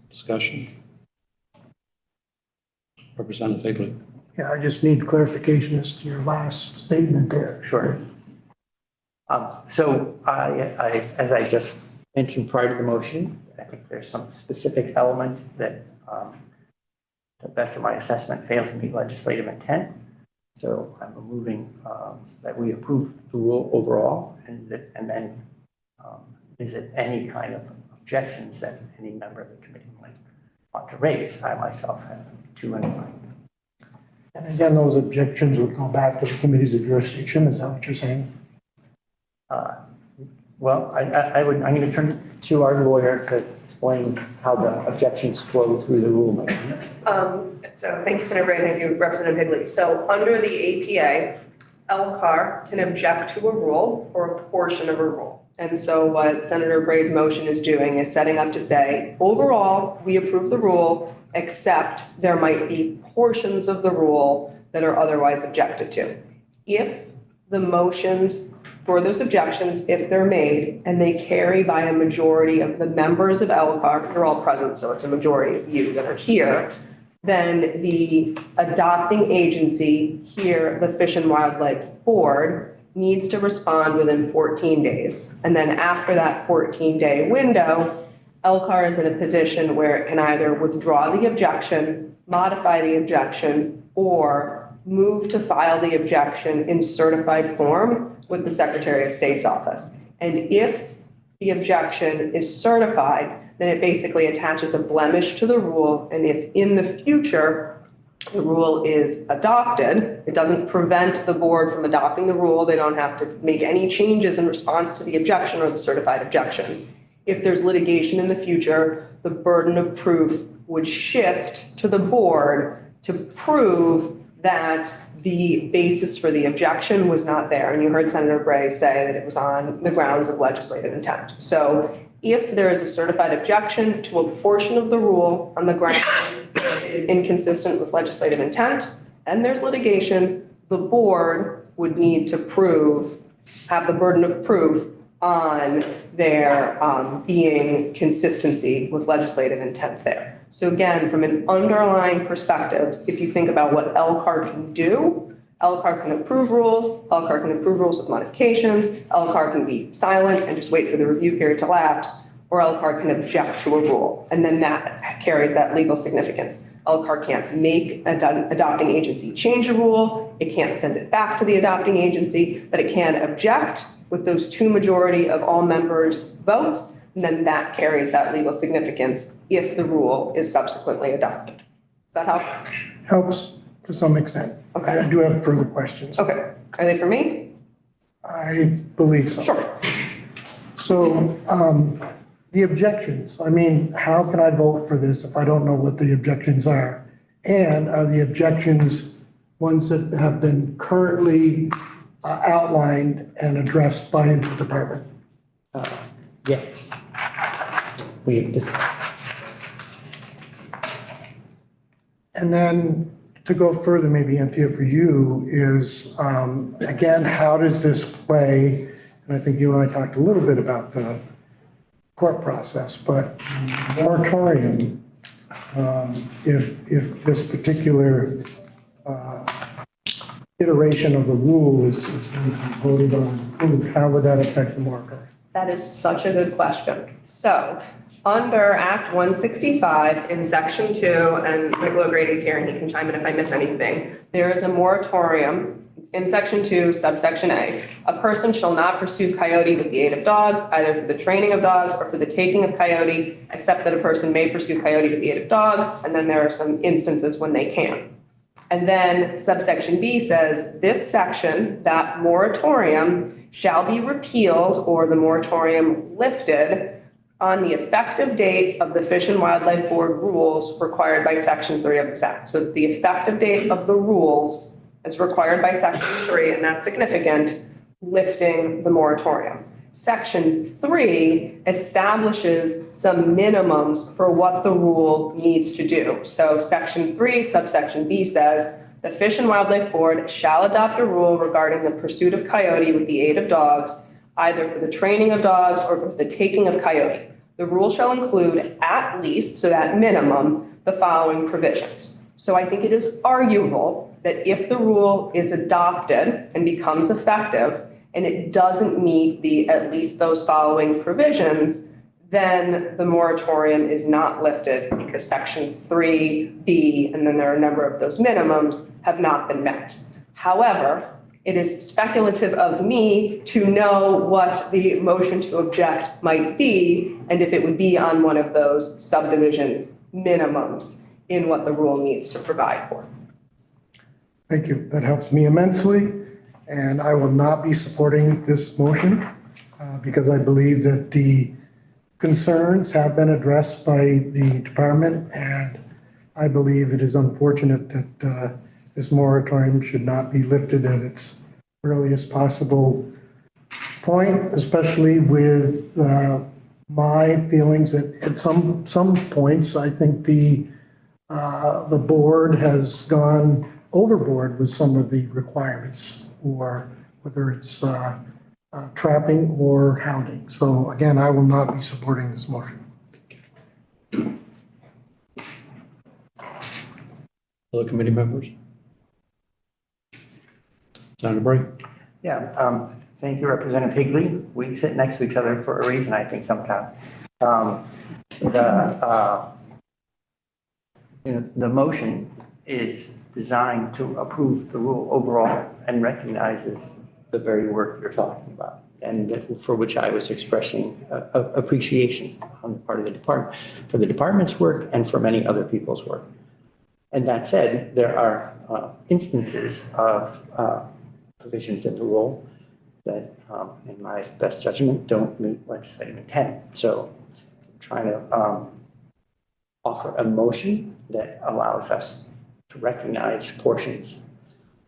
Discussion. Representative Higley. Yeah, I just need clarification as to your last statement there. Sure. So I, as I just mentioned prior to the motion, I think there's some specific elements that, to the best of my assessment, fail to meet legislative intent. So I'm moving that we approve the rule overall, and then visit any kind of objections that any member of the committee might want to raise. I myself have two in mind. And again, those objections would go back to the committee's jurisdiction. Is that what you're saying? Well, I'm going to turn to our lawyer to explain how the objections flow through the rulemaking. So thank you, Senator Bray, thank you, Representative Higley. So under the APA, LCAR can object to a rule or a portion of a rule. And so what Senator Bray's motion is doing is setting up to say, overall, we approve the rule, except there might be portions of the rule that are otherwise objected to. If the motions for those objections, if they're made and they carry by a majority of the members of LCAR, they're all present, so it's a majority of you that are here, then the adopting agency here, the Fish and Wildlife Board, needs to respond within 14 days. And then after that 14-day window, LCAR is in a position where it can either withdraw the objection, modify the objection, or move to file the objection in certified form with the Secretary of State's office. And if the objection is certified, then it basically attaches a blemish to the rule. And if in the future the rule is adopted, it doesn't prevent the board from adopting the rule. They don't have to make any changes in response to the objection or the certified objection. If there's litigation in the future, the burden of proof would shift to the board to prove that the basis for the objection was not there. And you heard Senator Bray say that it was on the grounds of legislative intent. So if there is a certified objection to a portion of the rule on the ground that is inconsistent with legislative intent, and there's litigation, the board would need to have the burden of proof on there being consistency with legislative intent there. So again, from an underlying perspective, if you think about what LCAR can do, LCAR can approve rules, LCAR can approve rules with modifications, LCAR can be silent and just wait for the review period to lapse, or LCAR can object to a rule, and then that carries that legal significance. LCAR can't make an adopting agency change a rule, it can't send it back to the adopting agency, but it can object with those two majority of all members' votes, and then that carries that legal significance if the rule is subsequently adopted. Does that help? Helps to some extent. Okay. I do have further questions. Okay. Are they for me? I believe so. Sure. So the objections, I mean, how can I vote for this if I don't know what the objections are? And are the objections ones that have been currently outlined and addressed by the department? Yes. We just, And then to go further, maybe Anthea, for you is, again, how does this play? And I think you and I talked a little bit about the court process, but moratorium, if this particular iteration of the rule is going to be voted on, approved, how would that affect the moratorium? That is such a good question. So under Act 165 in Section 2, and Michael O'Grady's here and he can chime in if I miss anything, there is a moratorium in Section 2, subsection A. A person shall not pursue coyote with the aid of dogs, either for the training of dogs or for the taking of coyote, except that a person may pursue coyote with the aid of dogs, and then there are some instances when they can. And then subsection B says, this section, that moratorium, shall be repealed or the moratorium lifted on the effective date of the Fish and Wildlife Board rules required by Section 3 of this Act. So it's the effective date of the rules as required by Section 3, and that's significant, lifting the moratorium. Section 3 establishes some minimums for what the rule needs to do. So Section 3, subsection B says, the Fish and Wildlife Board shall adopt a rule regarding the pursuit of coyote with the aid of dogs, either for the training of dogs or for the taking of coyote. The rule shall include at least, so that minimum, the following provisions. So I think it is arguable that if the rule is adopted and becomes effective and it doesn't meet the at least those following provisions, then the moratorium is not lifted because Section 3B, and then there are a number of those minimums, have not been met. However, it is speculative of me to know what the motion to object might be and if it would be on one of those subdivision minimums in what the rule needs to provide for. Thank you. That helps me immensely. And I will not be supporting this motion because I believe that the concerns have been addressed by the department. And I believe it is unfortunate that this moratorium should not be lifted at its earliest possible point, especially with my feelings that at some points, I think the board has gone overboard with some of the requirements, or whether it's trapping or hounding. So again, I will not be supporting this motion. Other committee members? Senator Bray? yeah, thank you, Representative Higley. We sit next to each other for a reason, I think, sometimes. The motion is designed to approve the rule overall and recognizes the very work you're talking about, and for which I was expressing appreciation on the part of the department, for the department's work and for many other people's work. And that said, there are instances of provisions in the rule that, in my best judgment, don't meet legislative intent. So I'm trying to offer a motion that allows us to recognize portions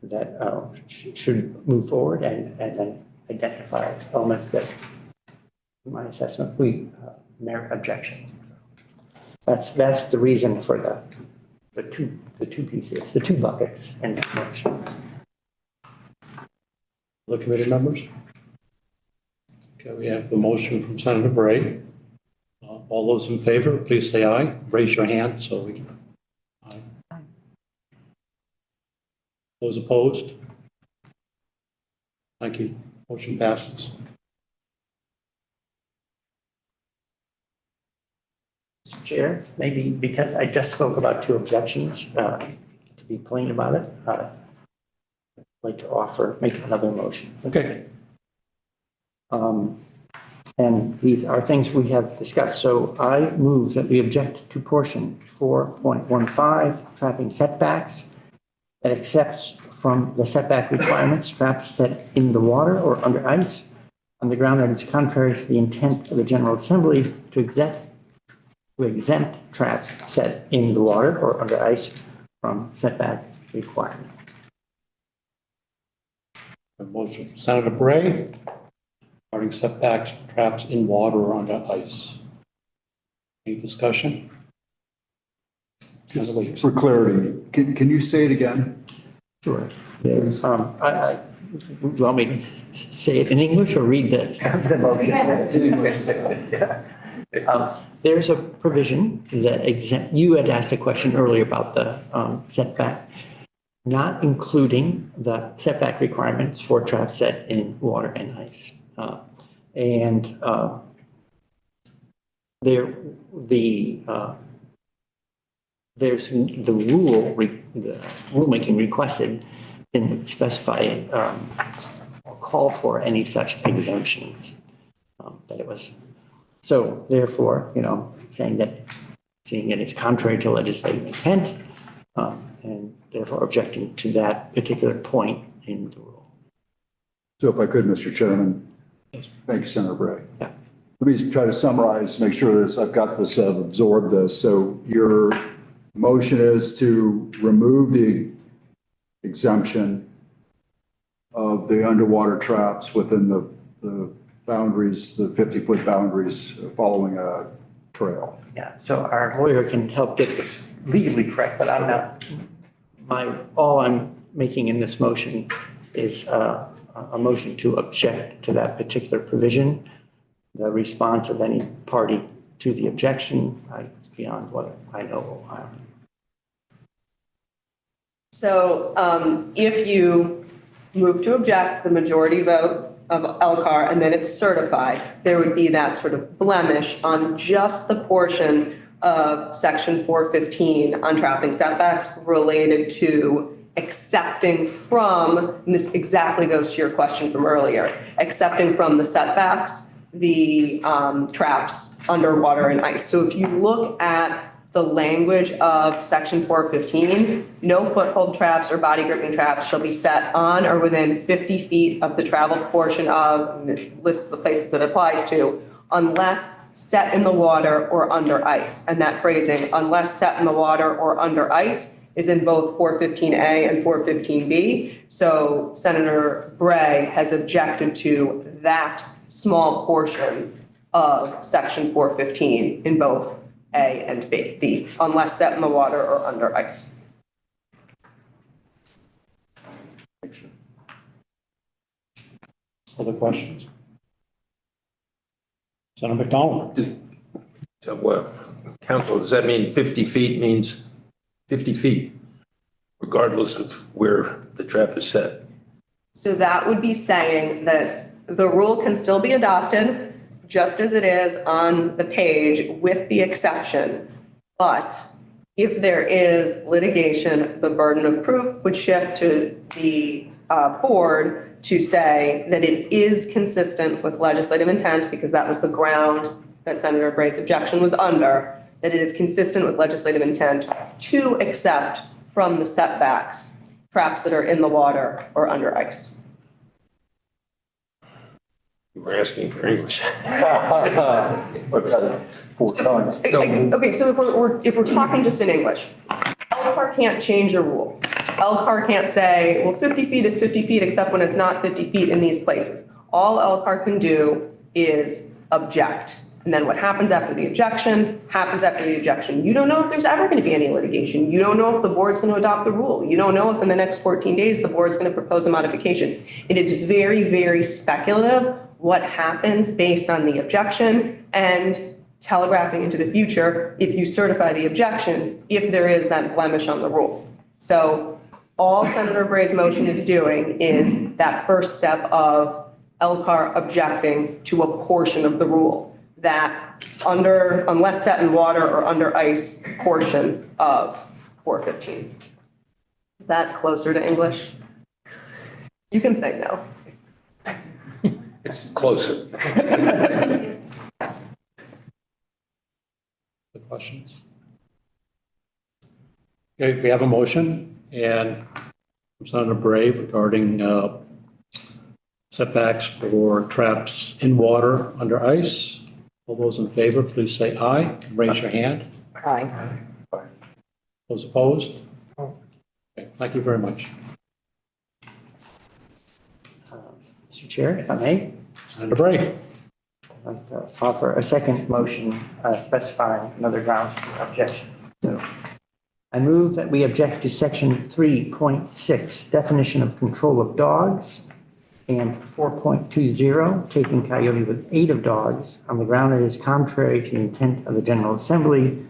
that should move forward and then identify elements that, in my assessment, we merit objection. That's the reason for the two pieces, the two buckets in the motion. Other committee members? Okay, we have the motion from Senator Bray. All those in favor, please say aye. Raise your hand so we can. Aye. Those opposed? Thank you. Motion passes. Mr. Chair, maybe because I just spoke about two objections, to be plain about it, I'd like to make another motion. Okay. And these are things we have discussed. So I move that we object to portion 4.15, trapping setbacks, that accepts from the setback requirements traps set in the water or under ice on the ground that is contrary to the intent of the General Assembly to exempt traps set in the water or under ice from setback requirements. A motion, Senator Bray, regarding setbacks for traps in water or under ice. Any discussion? Just for clarity, can you say it again? Sure. There's, you want me to say it in English or read the motion? There's a provision that you had asked a question earlier about the setback, not including the setback requirements for traps set in water and ice. There's the rulemaking requested didn't specify or call for any such exemptions that it was. So therefore, saying that, seeing it as contrary to legislative intent, and therefore objecting to that particular point in the rule. So if I could, Mr. Chairman, thank you, Senator Bray. Yeah. Let me try to summarize, make sure this, I've got this, absorbed this. So your motion is to remove the exemption of the underwater traps within the boundaries, the 50-foot boundaries following a trail. Yeah, so our lawyer can help get this legally correct, but I'm not, all I'm making in this motion is a motion to object to that particular provision. The response of any party to the objection is beyond what I know. So if you move to object, the majority vote of LCAR, and then it's certified, there would be that sort of blemish on just the portion of section 415 on trapping setbacks related to accepting from, and this exactly goes to your question from earlier, accepting from the setbacks, the traps underwater and ice. So if you look at the language of section 415, no foothold traps or body gripping traps shall be set on or within 50 feet of the traveled portion of, and it lists the places that it applies to, unless set in the water or under ice. And that phrasing, unless set in the water or under ice, is in both 415A and 415B. So Senator Bray has objected to that small portion of section 415 in both A and B, the unless set in the water or under ice. Other questions? Senator McDonald. So, well, Council, does that mean 50 feet means 50 feet, regardless of where the trap is set? So that would be saying that the rule can still be adopted just as it is on the page with the exception. But if there is litigation, the burden of proof would shift to the board to say that it is consistent with legislative intent, because that was the ground that Senator Bray's objection was under, that it is consistent with legislative intent to accept from the setbacks traps that are in the water or under ice. We're asking for English. 4 times. Okay, so if we're talking just in English, LCAR can't change a rule. LCAR can't say, well, 50 feet is 50 feet, except when it's not 50 feet in these places. All LCAR can do is object. And then what happens after the objection happens after the objection. You don't know if there's ever going to be any litigation. You don't know if the board's going to adopt the rule. You don't know if in the next 14 days the board's going to propose a modification. It is very, very speculative what happens based on the objection and telegraphing into the future if you certify the objection, if there is that blemish on the rule. So all Senator Bray's motion is doing is that first step of LCAR objecting to a portion of the rule, that unless set in water or under ice portion of 415. Is that closer to English? You can say no. It's closer. The questions? Okay, we have a motion and Senator Bray regarding setbacks for traps in water under ice. All those in favor, please say aye. Raise your hand. Aye. Those opposed? Okay, thank you very much. Mr. Chair, if I may. Senator Bray. I'd like to offer a second motion specifying another grounds for objection. So I move that we object to section 3.6, definition of control of dogs, and 4.20, taking coyote with 8 of dogs, on the ground it is contrary to the intent of the General Assembly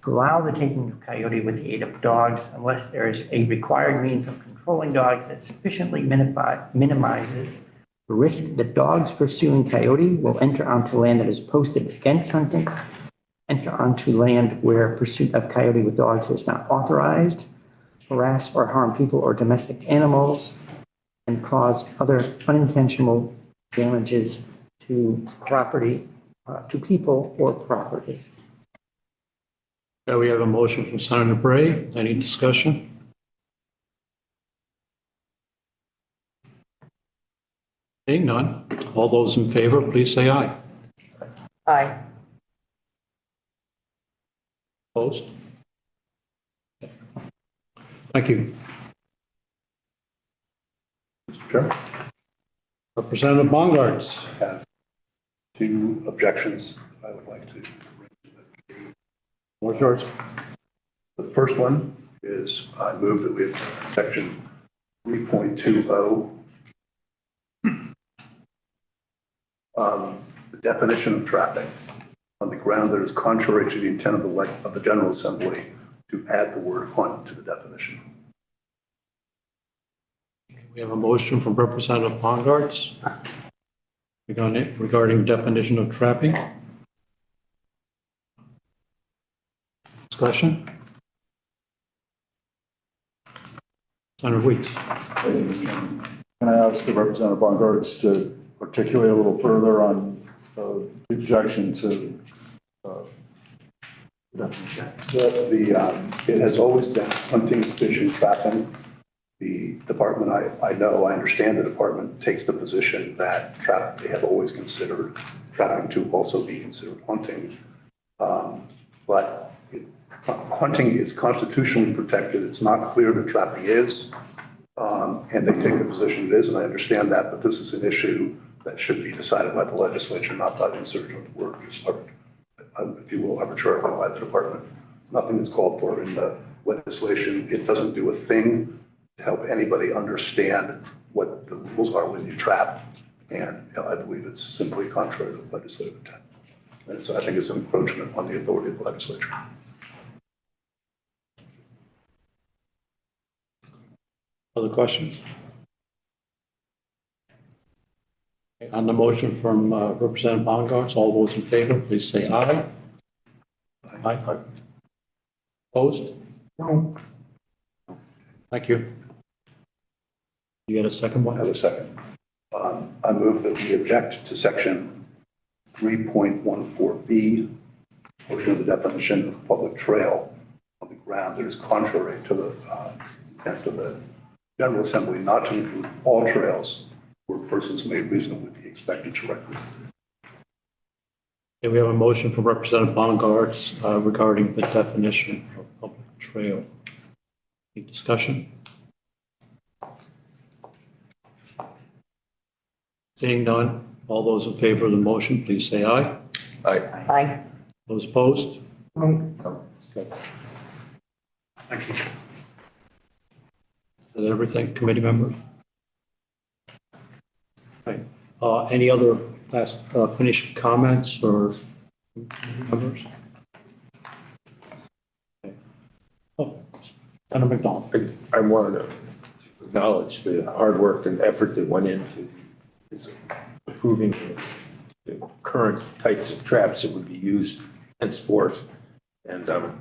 to allow the taking of coyote with 8 of dogs unless there is a required means of controlling dogs that sufficiently minimizes the risk that dogs pursuing coyote will enter onto land that is posted against hunting, enter onto land where pursuit of coyote with dogs is not authorized, harass or harm people or domestic animals, and cause other unintentional damages to property, to people or property. Okay, we have a motion from Senator Bray. Any discussion? Seeing none. All those in favor, please say aye. Aye. Opposed? Thank you. Mr. Chair, Representative Bongartz. I have 2 objections I would like to bring. What's yours? The first one is I move that we have section 3.20, the definition of trapping on the ground that is contrary to the intent of the General Assembly to add the word hunt to the definition. We have a motion from Representative Bongartz regarding definition of trapping. Discussion? Senator Weeks. Can I ask the Representative Bongartz to articulate a little further on the objection to the definition? It has always been hunting, fishing, trapping. The department, I understand the department takes the position that they have always considered trapping to also be considered hunting. But hunting is constitutionally protected. It's not clear that trapping is, and they take the position it is, and I understand that, but this is an issue that should be decided by the legislature, not by the insertion of the word, just, if you will, arbitrarily by the department. It's nothing that's called for in the legislation. It doesn't do a thing to help anybody understand what the rules are when you trap, and I believe it's simply contrary to the legislative intent. And so I think it's an encroachment on the authority of the legislature. Other questions? Okay, on the motion from Representative Bongartz, all those in favor, please say aye. Aye. Opposed? No. Thank you. You got a second one? I have a second. I move that we object to section 3.14B, portion of the definition of public trail on the ground that is contrary to the intent of the General Assembly not to include all trails where persons may reasonably be expected to recreate. Okay, we have a motion from Representative Bongartz regarding the definition of public trail. Any discussion? Seeing none, all those in favor of the motion, please say aye. Aye. Aye. Those opposed? No. Okay. Thank you. Is that everything, committee members? Okay. Any other last finished comments or members? Okay. Oh, Senator McDonald. I wanted to acknowledge the hard work and effort that went into improving the current types of traps that would be used henceforth. And I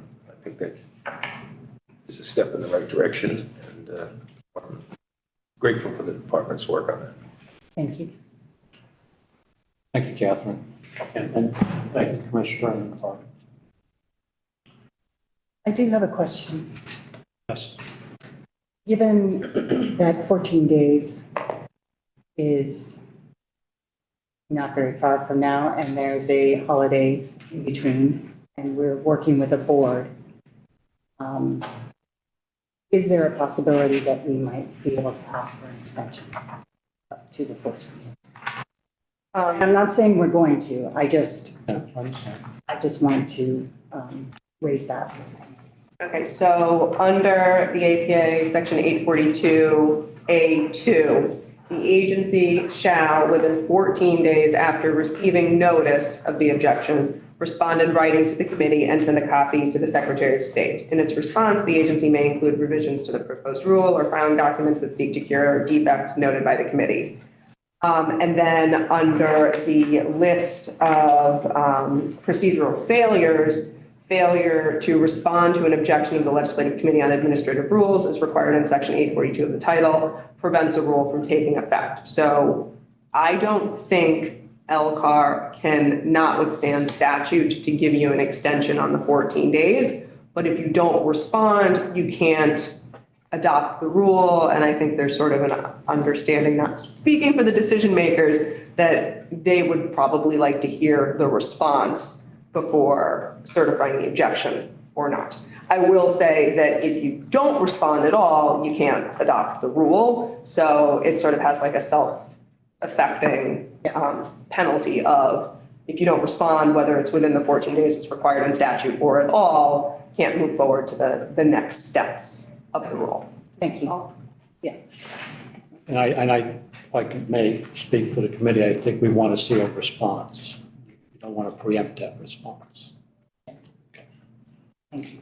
think that is a step in the right direction, and I'm grateful for the department's work on that. Thank you. Thank you, Catherine. And thank you, Commissioner and the department. I do have a question. Yes. Given that 14 days is not very far from now, and there's a holiday in between, and we're working with a board, is there a possibility that we might be able to ask for an extension to the 14 days. I'm not saying we're going to, I just wanted to raise that. Okay, so under the APA, section 842A2, the agency shall, within 14 days after receiving notice of the objection, respond in writing to the committee and send a copy to the Secretary of State. In its response, the agency may include revisions to the proposed rule or filing documents that seek to cure defects noted by the committee. And then under the list of procedural failures, failure to respond to an objection of the Legislative Committee on Administrative Rules is required in section 842 of the title, prevents a rule from taking effect. So I don't think LCAR can not withstand statute to give you an extension on the 14 days. But if you don't respond, you can't adopt the rule. And I think there's sort of an understanding, not speaking for the decision makers, that they would probably like to hear the response before certifying the objection or not. I will say that if you don't respond at all, you can't adopt the rule. So it sort of has like a self-affecting penalty of, if you don't respond, whether it's within the 14 days it's required in statute or at all, can't move forward to the next steps of the rule. Thank you. Yeah. And I, if I may speak for the committee, I think we want to see a response. We don't want to preempt that response. Okay. Thank you.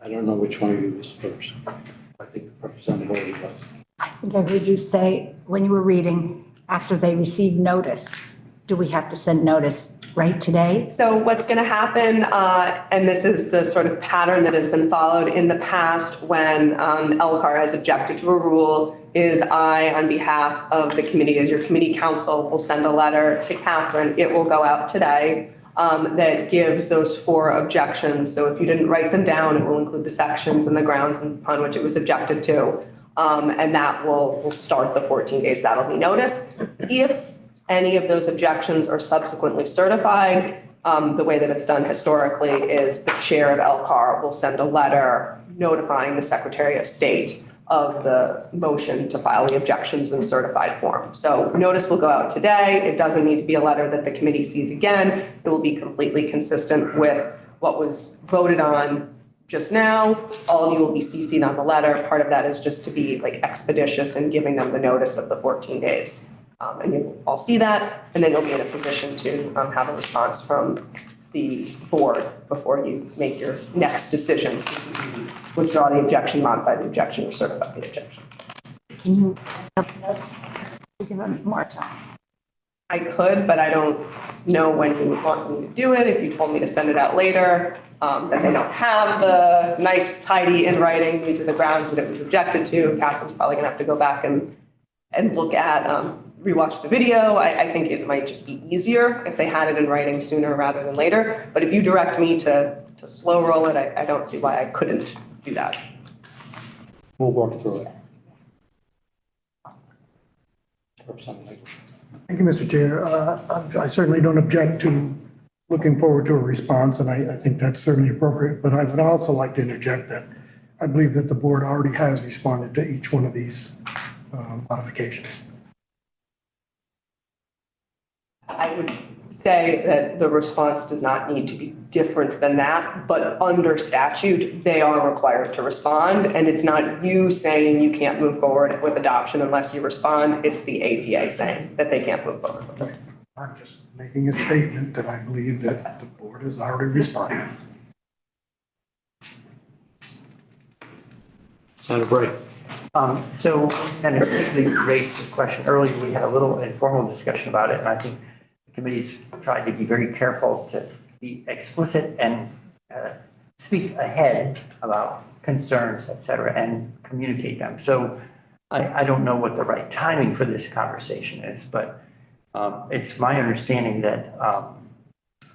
I don't know which one of you was first. I think Representative Bodie was. I think I heard you say when you were reading, after they receive notice, do we have to send notice right today? So what's going to happen, and this is the sort of pattern that has been followed in the past when LCAR has objected to a rule, is I, on behalf of the committee, as your committee counsel, will send a letter to Catherine. It will go out today that gives those 4 objections. So if you didn't write them down, it will include the sections and the grounds upon which it was objected to. And that will start the 14 days. That'll be noticed. If any of those objections are subsequently certified, the way that it's done historically is the chair of LCAR will send a letter notifying the Secretary of State of the motion to file the objections in certified form. So notice will go out today. It doesn't need to be a letter that the committee sees again. It will be completely consistent with what was voted on just now. All of you will be CC'd on the letter. Part of that is just to be like expeditious in giving them the notice of the 14 days. And you'll all see that, and then you'll be in a position to have a response from the board before you make your next decisions. Withdraw the objection, modify the objection, or certify the objection. Can you notice to give them more time? I could, but I don't know when you would want me to do it. If you told me to send it out later, that they don't have the nice, tidy in writing, these are the grounds that it was objected to, Catherine's probably gonna have to go back and look at, rewatch the video. I think it might just be easier if they had it in writing sooner rather than later. But if you direct me to slow roll it, I don't see why I couldn't do that. We'll work through it. Thank you, Mr. Chair. I certainly don't object to looking forward to a response, and I think that's certainly appropriate. But I would also like to interject that I believe that the board already has responded to each one of these modifications. I would say that the response does not need to be different than that, but under statute, they are required to respond. And it's not you saying you can't move forward with adoption unless you respond. It's the APA saying that they can't move forward with it. I'm just making a statement that I believe that the board has already responded. Senator Bray. So, and it basically raised the question earlier, we had a little informal discussion about it, and I think the committee's tried to be very careful to be explicit and speak ahead about concerns, et cetera, and communicate them. So I don't know what the right timing for this conversation is, but it's my understanding that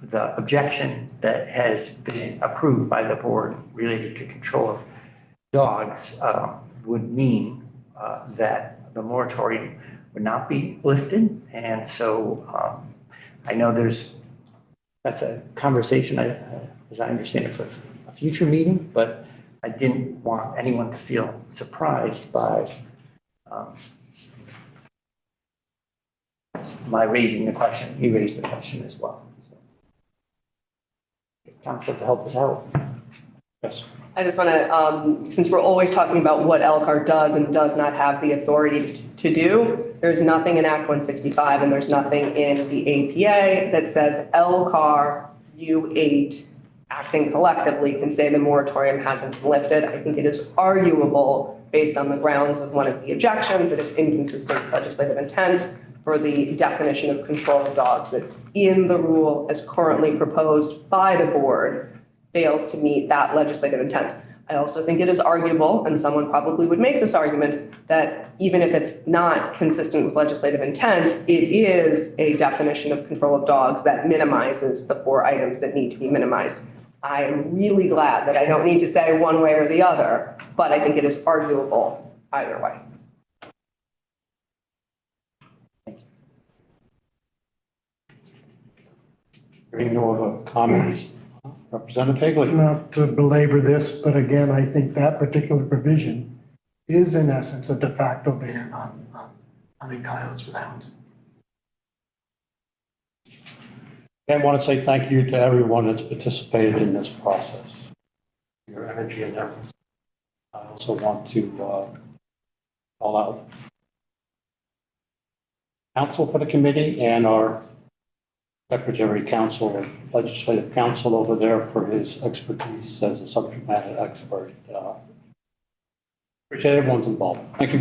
the objection that has been approved by the board related to control of dogs would mean that the moratorium would not be lifted. And so I know that's a conversation, as I understand it, for a future meeting, but I didn't want anyone to feel surprised by My raising the question, he raised the question as well. Council to help us out. Yes. I just want to, since we're always talking about what LCAR does and does not have the authority to do, there's nothing in Act 165 and there's nothing in the APA that says LCAR, you 8, acting collectively can say the moratorium hasn't been lifted. I think it is arguable based on the grounds of one of the objections that it's inconsistent with legislative intent for the definition of control of dogs that's in the rule as currently proposed by the board fails to meet that legislative intent. I also think it is arguable, and someone probably would make this argument, that even if it's not consistent with legislative intent, it is a definition of control of dogs that minimizes the 4 items that need to be minimized. I am really glad that I don't need to say one way or the other, but I think it is arguable either way. Hearing no other comments, Representative Higley. Not to belabor this, but again, I think that particular provision is in essence a de facto ban on hunting coyotes with hounds. I want to say thank you to everyone that's participated in this process, your energy and effort. I also want to call out counsel for the committee and our Secretary Counsel, Legislative Counsel over there for his expertise as a subject matter expert. Appreciate everyone's involvement. Thank you.